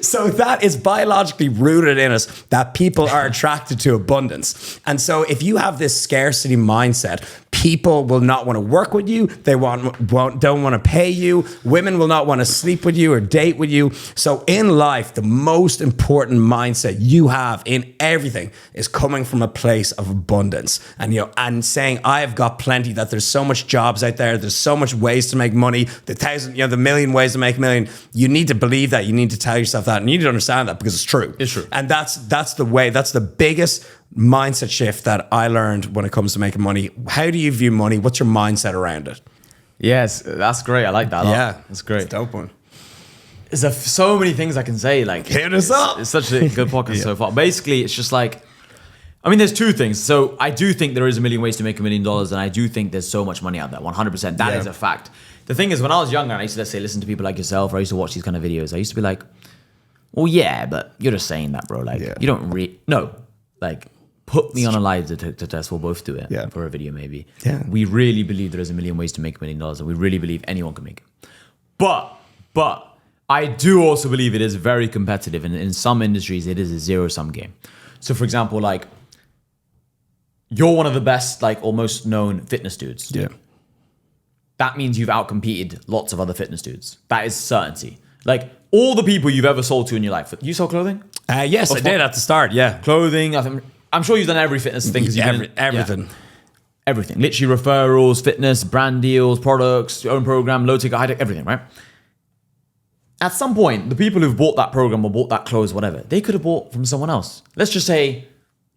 So that is biologically rooted in us that people are attracted to abundance. And so if you have this scarcity mindset, people will not want to work with you. They don't want to pay you. Women will not want to sleep with you or date with you. So in life, the most important mindset you have in everything is coming from a place of abundance. And, you know, and saying, I've got plenty, that there's so much jobs out there. There's so much ways to make money. The million ways to make a million. You need to believe that. You need to tell yourself that. And you need to understand that because it's true. It's true. And that's the way, that's the biggest mindset shift that I learned when it comes to making money. How do you view money? What's your mindset around it? Yes, that's great. I like that a lot. Yeah, that's great. It's a dope one. There's so many things I can say. Like, hit us up. It's such a good podcast so far. Basically, it's just like, I mean, there's two things. So I do think there is a million ways to make $1 million, and I do think there's so much money out there. 100%. That is a fact. The thing is, when I was younger, and I used to, let's say, listen to people like yourself, or I used to watch these kind of videos, I used to be like, well, yeah, but you're just saying that, bro. Like, you don't no, like, put me on a live to test. We'll both do it for a video, maybe. Yeah. We really believe there is a million ways to make $1 million, and we really believe anyone can make it. But I do also believe it is very competitive, and in some industries, it is a zero-sum game. So, for example, like, you're one of the best, like, almost known fitness dudes. Yeah. That means you've outcompeted lots of other fitness dudes. That is certainty. Like, all the people you've ever sold to in your life. You sell clothing? Yes, I did at the start, yeah. Clothing, I'm sure you've done every fitness thing. Everything. Yeah. Everything. Literally referrals, fitness, brand deals, products, your own program, low ticket, high ticket, everything, right? At some point, the people who've bought that program or bought that clothes, whatever, they could have bought from someone else. Let's just say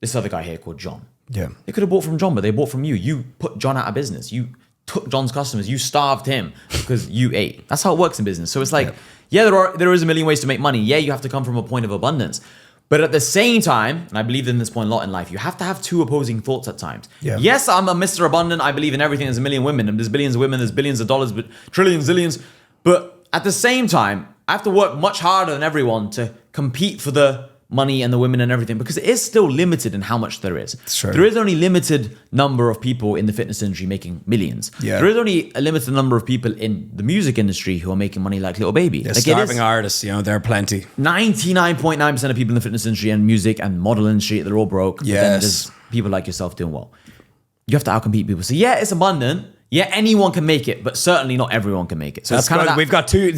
this other guy here called John. Yeah. They could have bought from John, but they bought from you. You put John out of business. You took John's customers. You starved him because you ate. That's how it works in business. So it's like, there is a million ways to make money. Yeah, you have to come from a point of abundance. But at the same time, and I believe in this point a lot in life, you have to have two opposing thoughts at times. Yeah. Yes, I'm a Mr. Abundant. I believe in everything. There's a million women, and there's billions of women, there's billions of dollars, but trillions, zillions. But at the same time, I have to work much harder than everyone to compete for the money and the women and everything, because it is still limited in how much there is. Sure. There is only limited number of people in the fitness industry making millions. Yeah. There is only a limited number of people in the music industry who are making money like Little Baby. Yeah, like starving artists, there are plenty. 99.9% of people in the fitness industry and music and model industry, they're all broke. Yes. But then there's people like yourself doing well. You have to outcompete people. So yeah, it's abundant. Yeah, anyone can make it, but certainly not everyone can make it. So that's kind of we've got two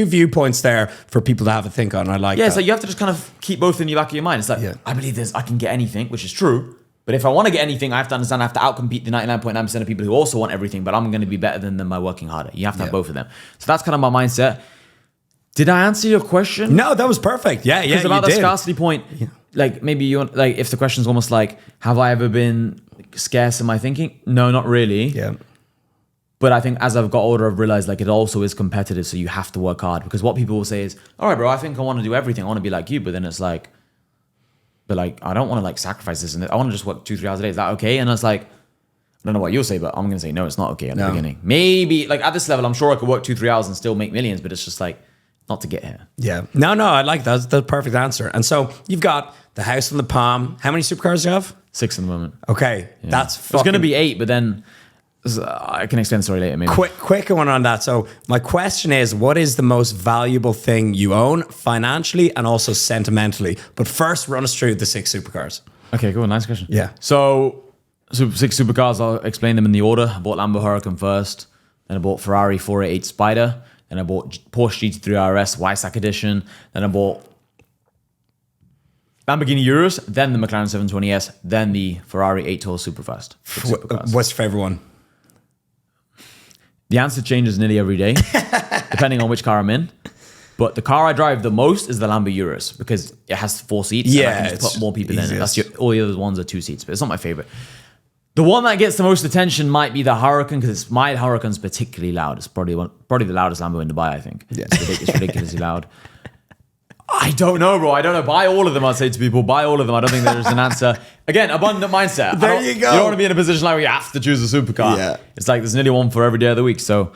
viewpoints there for people to have a think on. I like that. So you have to just kind of keep both in the back of your mind. It's like, I believe I can get anything, which is true. But if I want to get anything, I have to understand I have to outcompete the 99.9% of people who also want everything, but I'm going to be better than them by working harder. You have to have both of them. So that's kind of my mindset. Did I answer your question? No, that was perfect. Yeah, because about the scarcity point, like maybe you want, like if the question's almost like, have I ever been scarce in my thinking? No, not really. Yeah. But I think as I've got older, I've realized like it also is competitive. So you have to work hard, because what people will say is, all right, bro, I think I want to do everything. I want to be like you. But then it's like, I don't want to like sacrifice this. And I want to just work 2-3 hours a day. Is that okay? And it's like, don't know what you'll say, but I'm going to say no, it's not okay at the beginning. Maybe like at this level, I'm sure I could work 2-3 hours and still make millions, but it's just like not to get here. Yeah. No, I like that. That's the perfect answer. And so you've got the house on the Palm. How many supercars do you have? 6 in the moment. Okay. Yeah. That's It's going to be 8, but then I can extend the story later maybe. Quick one on that. So my question is, what is the most valuable thing you own financially and also sentimentally? But first, run us through the 6 supercars. Okay, cool. Nice question. Yeah. So 6 supercars, I'll explain them in the order. I bought Lambo Huracan first. Then I bought Ferrari 488 Spider. Then I bought Porsche GT3 RS Weissach Edition. Then I bought Lamborghini Urus. Then the McLaren 720S. Then the Ferrari 8 Tour Superfast. What's your favorite one? The answer changes nearly every day, depending on which car I'm in. But the car I drive the most is the Lambo Urus because it has 4 seats. Yeah, and I can just put more people in it. All the other ones are 2 seats, but it's not my favorite. The one that gets the most attention might be the Huracan because my Huracan's particularly loud. It's probably the loudest Lambo in Dubai, I think. Yeah. It's ridiculously loud. I don't know, bro. I don't know. Buy all of them, I'd say to people. Buy all of them. I don't think there's an answer. Again, abundant mindset. There you go. You don't want to be in a position like where you have to choose a supercar. Yeah. It's like there's nearly one for every day of the week. So,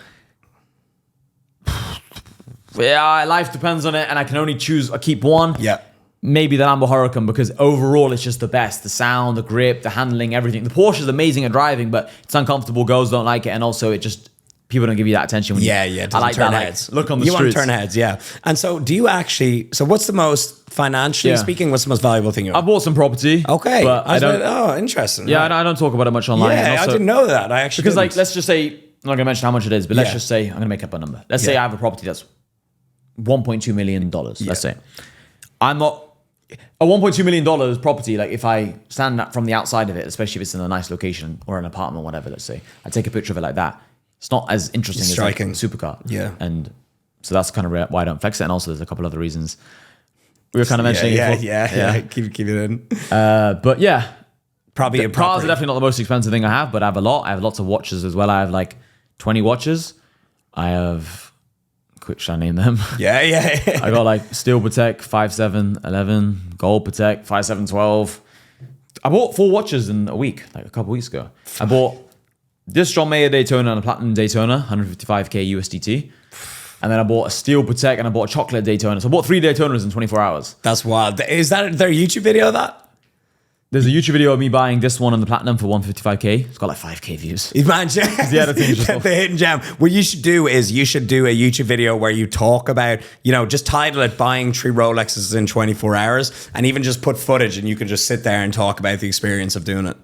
yeah, life depends on it. And I can only keep one. Yeah. Maybe the Lambo Huracan because overall it's just the best. The sound, the grip, the handling, everything. The Porsche is amazing at driving, but it's uncomfortable. Girls don't like it. And also it just... People don't give you that attention. When it I like turn that. Heads. Like, look on the streets. You want streets. to turn heads, yeah. And so, do you actually? So, what's the most financially speaking? What's the most valuable thing you own? I bought some property. Okay, but I don't. Interesting. Yeah, I don't talk about it much online. Yeah, also, I didn't know that. I actually because like let's just say I'm not gonna mention how much it is, but let's Yeah. just say I'm gonna make up a number. Let's say I have a property that's $1.2 million. Let's say I'm not a $1.2 million property. Like if I stand from the outside of it, especially if it's in a nice location or an apartment, whatever. Let's say I take a picture of it like that. It's not as interesting as like a supercar. Yeah. And so that's kind of why I don't flex it. And also there's a couple other reasons we were kind of mentioning. Yeah. Keep it in. But yeah, probably cars are definitely not the most expensive thing I have, but I have a lot. I have lots of watches as well. I have like 20 watches. I have, should I name them? Yeah. I got like Steel Patek 5711, Gold Patek 5712. I bought 4 watches in a week, like a couple weeks ago. I bought this John Mayer Daytona and a Platinum Daytona, 155k USDT. And then I bought a Steel Patek and I bought a chocolate Daytona. So I bought 3 Daytonas in 24 hours. That's wild. Is there a YouTube video of that? There's a YouTube video of me buying this one and the Platinum for 155k. It's got like 5k views. Imagine the editing is just the hidden gem. What you should do is you should do a YouTube video where you talk about, just title it "Buying 3 Rolexes in 24 hours," and even just put footage, and you can just sit there and talk about the experience of doing it.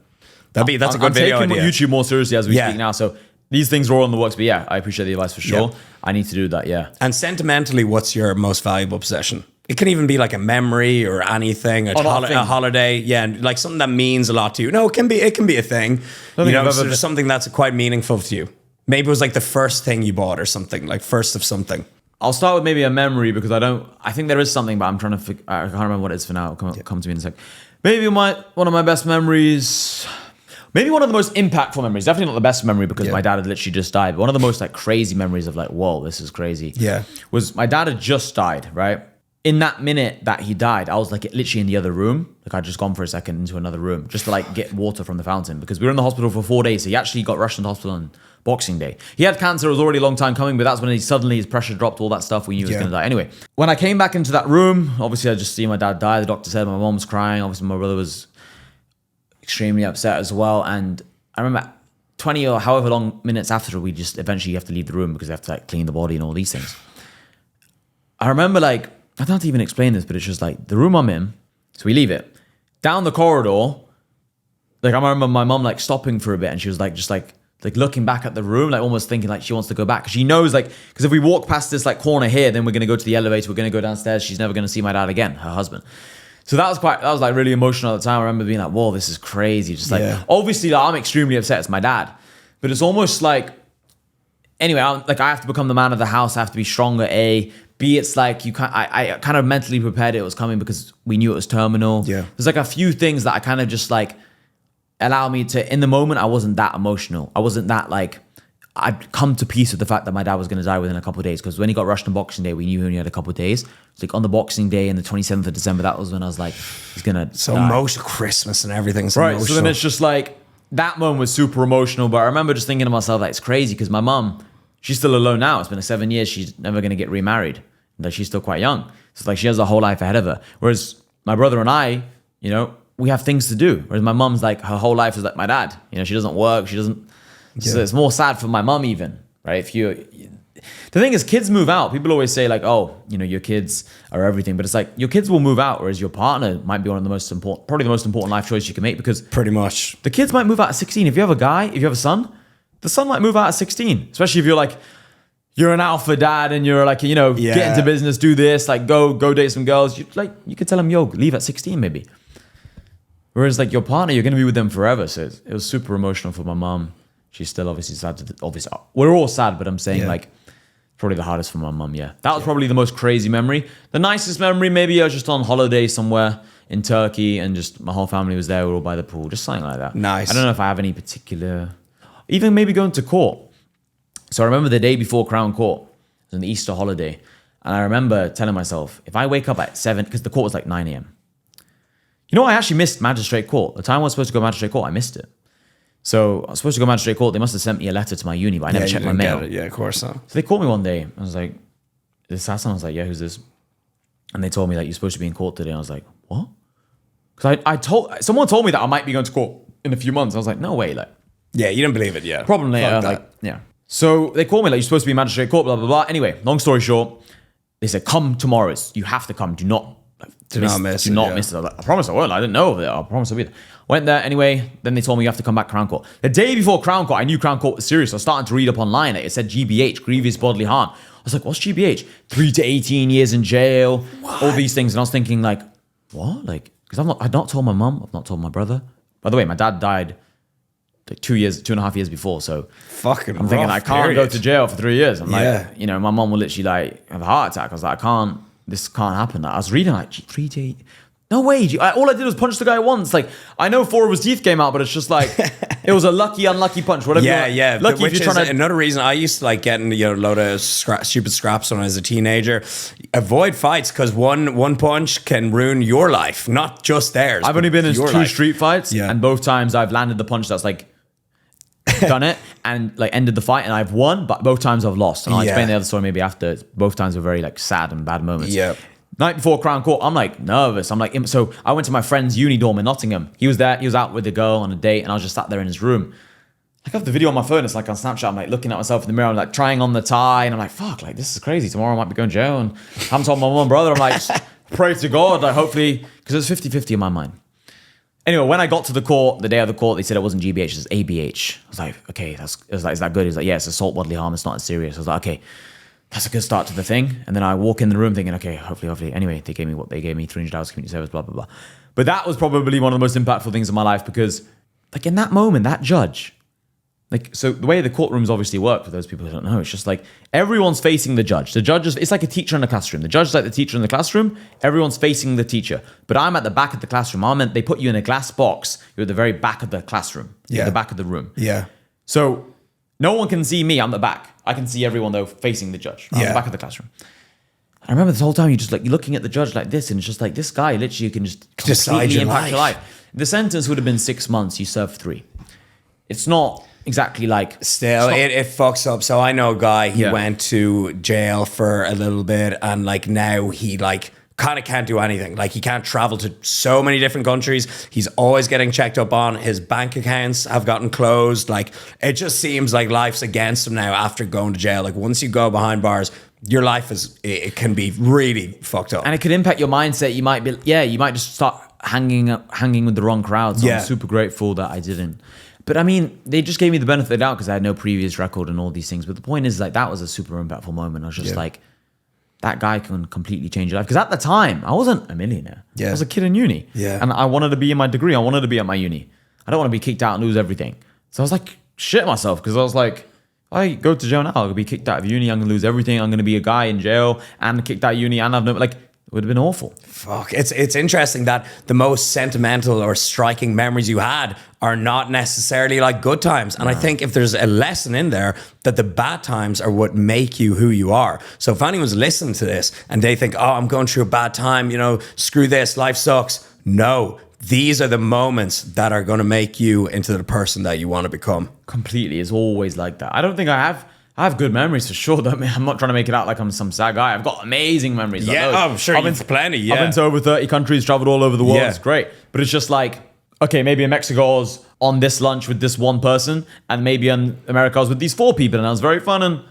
That's a good video idea. I'm taking YouTube more seriously as we speak now. So these things are all in the works. But yeah, I appreciate the advice for sure. Yeah. I need to do that. Yeah. And sentimentally, what's your most valuable possession? It can even be like a memory or anything, a holiday. Yeah, like something that means a lot to you. No, it can be a thing. There's something that's quite meaningful to you. Maybe it was like the first thing you bought or something, like first of something. I'll start with maybe a memory because I think there is something, but I'm trying to I can't remember what it is for now. It'll come to me in a sec. Maybe one of my best memories. Maybe one of the most impactful memories. Definitely not the best memory because my dad had literally just died. But one of the most like crazy memories of like, whoa, this is crazy. Yeah. Was my dad had just died, right? In that minute that he died, I was like literally in the other room. Like I'd just gone for a second into another room just to like get water from the fountain because we were in the hospital for 4 days. So he actually got rushed into hospital on Boxing Day. He had cancer. It was already a long time coming, but that's when his pressure dropped, all that stuff. We knew he was going to die. Anyway, when I came back into that room, obviously I just see my dad die. The doctor said my mom was crying. Obviously my brother was extremely upset as well. And I remember 20 or however long minutes after, we just eventually have to leave the room because they have to like clean the body and all these things. I remember like, I don't have to even explain this, but it's just like the room I'm in. So we leave it. Down the corridor, like I remember my mom like stopping for a bit and she was like, just like looking back at the room, like almost thinking like she wants to go back. Cause she knows like, cause if we walk past this like corner here, then we're going to go to the elevator. We're going to go downstairs. She's never going to see my dad again, her husband. So that was like really emotional at the time. I remember being like, whoa, this is crazy. Just like, obviously like, I'm extremely upset. It's my dad, but it's almost like, anyway, I have to become the man of the house. I have to be stronger. B, it's like I kind of mentally prepared it was coming because we knew it was terminal. Yeah. There's like a few things that I kind of just like allow me to, in the moment, I wasn't that emotional. I wasn't that like, I'd come to peace with the fact that my dad was going to die within a couple of days. Because when he got rushed on Boxing Day, we knew he only had a couple of days. It's like on the Boxing Day and the 27th of December, that was when I was like, he's going to die. Emotional Christmas and everything. Right. Emotional. So then it's just like, that moment was super emotional. But I remember just thinking to myself, like, it's crazy because my mum, she's still alone now. It's been 7 years. She's never going to get remarried. Like, she's still quite young. So it's like she has a whole life ahead of her. Whereas my brother and I, you know, we have things to do. Whereas my mum's like, her whole life is like my dad. You know, she doesn't work. She doesn't. So it's more sad for my mum even, right? The thing is, kids move out. People always say like, oh, you know, your kids are everything. But it's like, your kids will move out, whereas your partner might be one of the most important, probably the most important life choice you can make, because pretty much the kids might move out at 16. If you have a guy, if you have a son, the son might move out at 16. Especially if you're like, you're an alpha dad and you're like, you know, get into business, do this, like go date some girls. You could tell them, yo, leave at 16 maybe. Whereas like your partner, you're going to be with them forever. So it was super emotional for my mom. She's still obviously sad. Obviously, we're all sad, but I'm saying like, probably the hardest for my mum, yeah. That was probably the most crazy memory. The nicest memory, maybe I was just on holiday somewhere in Turkey and just my whole family was there. We were all by the pool, just something like that. Nice. I don't know if I have any particular... Even maybe going to court. So I remember the day before Crown Court, it was an Easter holiday. And I remember telling myself, if I wake up at 7, because the court was like 9 a.m. You know, I actually missed magistrate court. The time I was supposed to go magistrate court, I missed it. So I was supposed to go magistrate court. They must have sent me a letter to my uni, but I never checked my mail. Yeah, of course not. So they called me one day. I was like, "This Hassan?" I was like, "Yeah, who's this?" And they told me like, "You're supposed to be in court today." I was like, "What?" Because someone told me that I might be going to court in a few months. I was like, "No way!" Like, yeah, you didn't believe it, yeah. Problem later, like, yeah. So they called me like, "You're supposed to be in magistrate court." Blah blah blah. Anyway, long story short, they said, "Come tomorrow. You have to come. Do not miss it. I was like, I promise I won't. I didn't know of it. I promise I'll be there." Went there anyway. Then they told me you have to come back Crown Court. The day before Crown Court, I knew Crown Court was serious. I was starting to read up online. It said GBH, grievous bodily harm. I was like, what's GBH? 3 to 18 years in jail. What? All these things. And I was thinking like, what? Like, because I'd not told my mum. I've not told my brother. By the way, my dad died like 2.5 years before. So fucking I'm thinking I can't go to jail for 3 years. I'm like, you know, my mum will literally like have a heart attack. I was like, this can't happen. I was reading like 3 to 8. No way. All I did was punch the guy once. Like, I know 4 of his teeth came out, but it's just like, it was a lucky, unlucky punch. Whatever. Yeah. Lucky Which if you're trying to... Another reason I used to like getting, you know, a load of stupid scraps when I was a teenager. Avoid fights because one punch can ruin your life, not just theirs. I've only been in 2 street fights, yeah. And both times I've landed the punch that's like, done it and like ended the fight, and I've won, but both times I've lost. And I'll explain the other story maybe after. Both times were very like sad and bad moments. Yeah. Night before Crown Court, I'm like nervous. I'm like, so I went to my friend's uni dorm in Nottingham. He was there. He was out with a girl on a date, and I was just sat there in his room. Like, I have the video on my phone. It's like on Snapchat. I'm like looking at myself in the mirror. I'm like trying on the tie, and I'm like, fuck, like this is crazy. Tomorrow I might be going to jail, and I haven't told my mum and brother. I'm like, pray to God, like hopefully, because it's 50-50 in my mind. Anyway, when I got to the court, the day of the court, they said it wasn't GBH, it was ABH. I was like, okay, is that good? He's like, yeah, it's assault bodily harm. It's not as serious. I was like, okay. That's a good start to the thing. And then I walk in the room thinking, okay, hopefully. Anyway, they gave me what they gave me, 300 hours community service, blah, blah, blah. But that was probably one of the most impactful things in my life because like in that moment, that judge, like, so the way the courtrooms obviously work for those people who don't know, it's just like everyone's facing the judge. The judge it's like a teacher in a classroom. The judge is like the teacher in the classroom. Everyone's facing the teacher. But I'm at the back of the classroom. They put you in a glass box. You're at the very back of the classroom. You're at the back of the room. Yeah. So no one can see me. I'm the back. I can see everyone though facing the judge. I'm the back of the classroom. And I remember this whole time you're looking at the judge like this, and it's just like this guy literally can just completely impact your life. The sentence would have been 6 months. You serve 3. It's not exactly like still it fucks up. So I know a guy. He went to jail for a little bit, and like now he like kind of can't do anything. Like he can't travel to so many different countries. He's always getting checked up on. His bank accounts have gotten closed. Like it just seems like life's against him now after going to jail. Like once you go behind bars, your life it can be really fucked up. And it could impact your mindset. You might just start hanging with the wrong crowd. So I'm super grateful that I didn't. But I mean, they just gave me the benefit of the doubt because I had no previous record and all these things. But the point is like that was a super impactful moment. I was just like, that guy can completely change your life. Because at the time, I wasn't a millionaire. I was a kid in uni. And I wanted to be in my degree. I wanted to be at my uni. I don't want to be kicked out and lose everything. So I was like, shit myself. Because I was like, if I go to jail now, I'll be kicked out of uni. I'm going to lose everything. I'm going to be a guy in jail and kicked out of uni and I've no, like, it would have been awful. Fuck. It's interesting that the most sentimental or striking memories you had are not necessarily like good times. And I think if there's a lesson in there, that the bad times are what make you who you are. So if anyone's listening to this and they think, oh, I'm going through a bad time, you know, screw this, life sucks. No, these are the moments that are going to make you into the person that you want to become. Completely. It's always like that. I don't think I have good memories for sure. I'm not trying to make it out like I'm some sad guy. I've got amazing memories. Yeah, I'm sure you've plenty. Yeah. I've been to over 30 countries, traveled all over the world. Yeah. It's great. But it's just like, okay, maybe in Mexico I was on this lunch with this one person, and maybe in America I was with these 4 people, and that was very fun and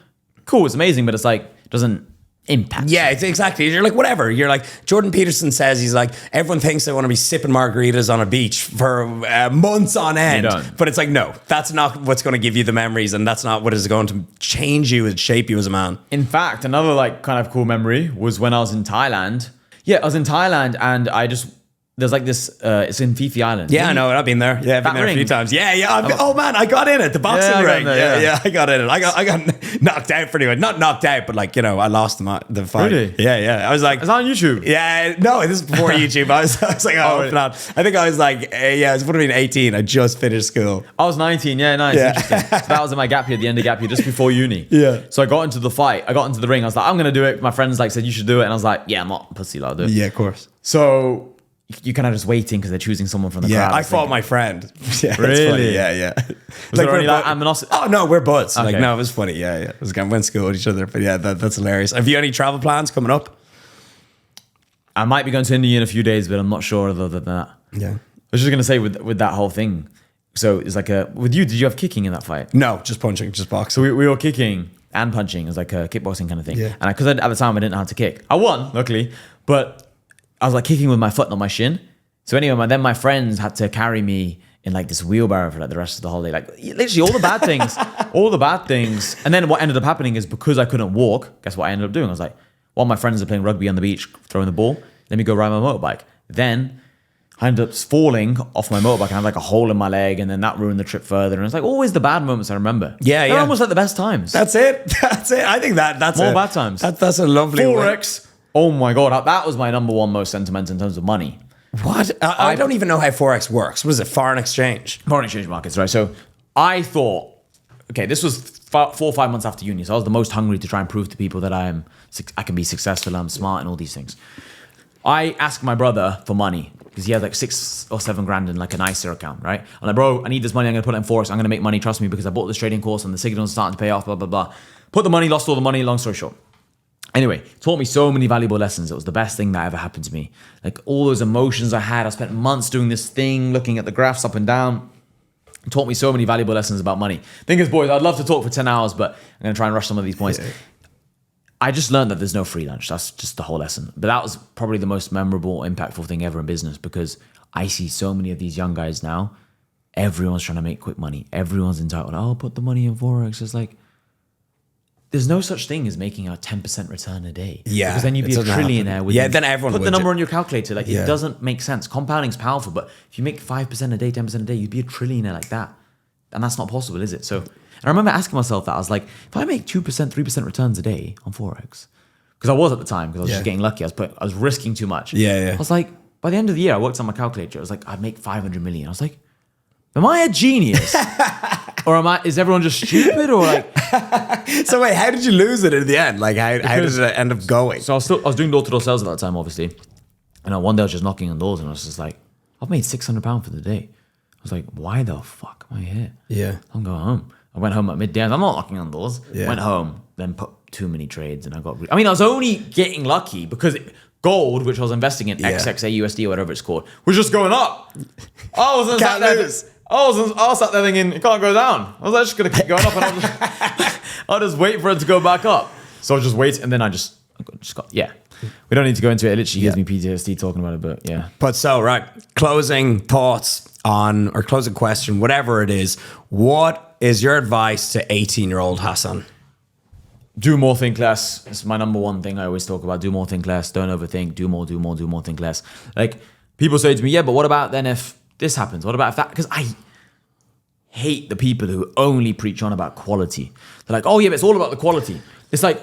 cool. It's amazing, but it's like, it doesn't impact. Yeah, it's exactly. You're like, whatever. You're like, Jordan Peterson says, he's like, everyone thinks they want to be sipping margaritas on a beach for months on end. But it's like, no, that's not what's going to give you the memories, and that's not what is going to change you and shape you as a man. In fact, another like kind of cool memory was when I was in Thailand. Yeah, I was in Thailand, and there's like this, it's in Phi Phi Island. Yeah, I know it. I've been there. Yeah, I've been there a few times. Yeah. Oh man, I got in it. The boxing ring. Yeah, I got in it. I got knocked out pretty much. Not knocked out, but like, I lost the fight. Really? Yeah. I was like, it's on YouTube. Yeah, no, this is before YouTube. I was like, really? I think I was like, it would have been 18. I just finished school. I was 19. Yeah, nice. Yeah. Interesting. So that was in my gap year, the end of gap year, just before uni. Yeah. So I got into the fight. I got into the ring. I was like, I'm gonna do it. My friends like said you should do it, and I was like, yeah, I'm not a pussy. I'll do it. Yeah, of course. So you kind of just waiting because they're choosing someone from the crowd. Yeah, I fought my friend. Yeah, really? Yeah. Was like, there only that animosity? Oh no, we're buds. Okay. Like, no, it was funny. Yeah. It was going, went to school with each other, but yeah, that's hilarious. Have you any travel plans coming up? I might be going to India in a few days, but I'm not sure other than that. Yeah. I was just gonna say with that whole thing. So it's like with you, did you have kicking in that fight? No, just punching, just boxing. So we were kicking and punching. It was like a kickboxing kind of thing. Yeah. And because at the time I didn't know how to kick. I won, luckily, but I was like kicking with my foot, not my shin. So anyway, then my friends had to carry me in like this wheelbarrow for like the rest of the holiday. Like literally all the bad things. And then what ended up happening is because I couldn't walk, guess what I ended up doing? I was like, while my friends are playing rugby on the beach, throwing the ball, let me go ride my motorbike. Then I ended up falling off my motorbike and I had like a hole in my leg, and then that ruined the trip further. And it's like always the bad moments I remember. Yeah. They're almost like the best times. That's it. I think that's more bad times. That's a lovely Forex. Oh my God. That was my number one most sentiment in terms of money. What? I don't even know how Forex works. What is it? Foreign exchange? Foreign exchange markets, right? So I thought, okay, this was 4 or 5 months after uni. So I was the most hungry to try and prove to people that I can be successful, I'm smart and all these things. I asked my brother for money because he had like 6 or 7 grand in like an ISA account, right? I'm like, bro, I need this money. I'm going to put it in Forex. I'm going to make money. Trust me, because I bought this trading course and the signals starting to pay off, blah, blah, blah. Put the money, lost all the money, long story short. Anyway, taught me so many valuable lessons. It was the best thing that ever happened to me. Like all those emotions I had, I spent months doing this thing, looking at the graphs up and down. It taught me so many valuable lessons about money. Thing is, boys, I'd love to talk for 10 hours, but I'm going to try and rush some of these points. Yeah. I just learned that there's no free lunch. That's just the whole lesson. But that was probably the most memorable, impactful thing ever in business, because I see so many of these young guys now. Everyone's trying to make quick money. Everyone's entitled. Oh, put the money in Forex. It's like, there's no such thing as making a 10% return a day. Yeah. Because then you'd be a trillionaire. Then everyone put the number on your calculator. Like, it doesn't make sense. Compounding's powerful, but if you make 5% a day, 10% a day, you'd be a trillionaire like that. And that's not possible, is it? So, and I remember asking myself that. I was like, if I make 2%, 3% returns a day on Forex, because I was at the time, because I was just getting lucky. I was risking too much. I was like, by the end of the year, I worked on my calculator. I was like, I'd make 500 million. I was like, am I a genius? Or is everyone just stupid? Or like, so wait, how did you lose it in the end? Like, how did it end up going? So I was doing door-to-door sales at that time, obviously. And one day I was just knocking on doors and I was just like, I've made £600 for the day. I was like, why the fuck am I here? Yeah. I'm going home. I went home at midday. I'm not knocking on doors. Yeah. Went home, then put too many trades and I was only getting lucky because gold, which I was investing in, XXA USD or whatever it's called, was just going up. I was sat there thinking, it can't go down. I was like, just going to keep going up and I'll just wait for it to go back up. So I just wait, and then I just got. We don't need to go into it. It literally gives me PTSD talking about it, but yeah. But so, right, closing thoughts on, or closing question, whatever it is, what is your advice to 18-year-old Hassan? Do more, think less. It's my number one thing I always talk about. Do more, think less. Don't overthink. Do more, think less. Like, people say to me, yeah, but what about then if this happens? What about if that? Because I hate the people who only preach on about quality. They're like, oh yeah, but it's all about the quality. It's like,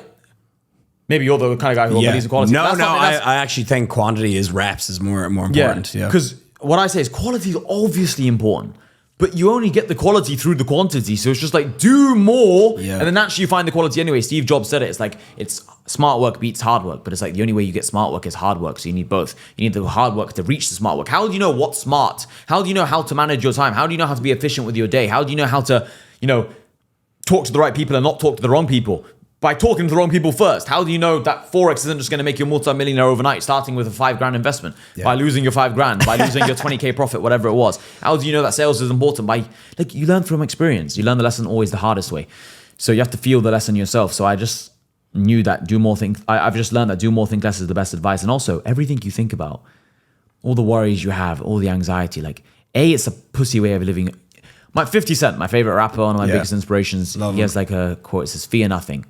maybe you're the kind of guy who believes in quality. I actually think quantity is reps is more important. Yeah, because what I say is quality is obviously important, but you only get the quality through the quantity. So it's just like, do more. Yeah. And then naturally you find the quality anyway. Steve Jobs said it. It's like, it's smart work beats hard work. But it's like the only way you get smart work is hard work. So you need both. You need the hard work to reach the smart work. How do you know what's smart? How do you know how to manage your time? How do you know how to be efficient with your day? How do you know how to, talk to the right people and not talk to the wrong people? By talking to the wrong people first. How do you know that Forex isn't just going to make you a multi-millionaire overnight, starting with a $5,000 investment, by losing your $5,000, by losing your 20K profit, whatever it was? How do you know that sales is important? You learn from experience. You learn the lesson always the hardest way. So you have to feel the lesson yourself. So I just knew that I've just learned that do more, think less is the best advice. And also everything you think about, all the worries you have, all the anxiety, it's a pussy way of living. 50 Cent, my favorite rapper, one of my biggest inspirations. Love he has a quote, it says, fear nothing.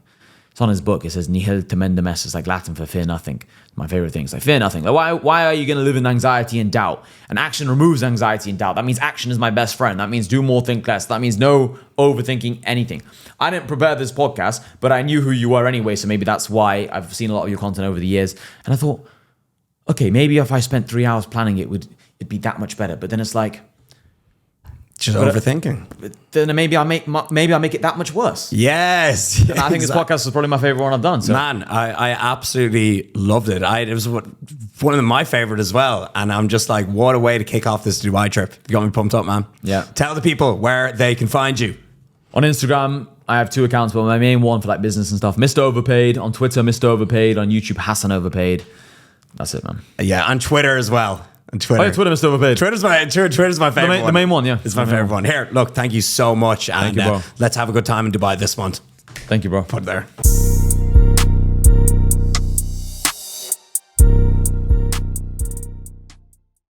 It's on his book. It says nihil timendum est. It's Latin for fear nothing. My favorite thing is fear nothing. Why are you going to live in anxiety and doubt? And action removes anxiety and doubt. That means action is my best friend. That means do more, think less. That means no overthinking anything. I didn't prepare this podcast, but I knew who you were anyway. So maybe that's why I've seen a lot of your content over the years. And I thought, okay, maybe if I spent 3 hours planning it, it'd be that much better. But then it's just overthinking. Then maybe I make it that much worse. Yes. And I think this podcast is probably my favorite one I've done. So. Man, I absolutely loved it. It was one of my favorite as well. And I'm just like, what a way to kick off this Dubai trip. You got me pumped up, man. Yeah. Tell the people where they can find you. On Instagram, I have 2 accounts, but my main one for business and stuff, Mr Overpaid. On Twitter, Mr Overpaid. On YouTube, Hassan Overpaid. That's it, man. Yeah, on Twitter as well. On Twitter. Oh, yeah, Twitter, Mr Overpaid. Twitter's my favorite one. The main one, yeah. It's my favorite one. Here, look, thank you so much. And Thank you, bro. Let's have a good time in Dubai this month. Thank you, bro. Put it there.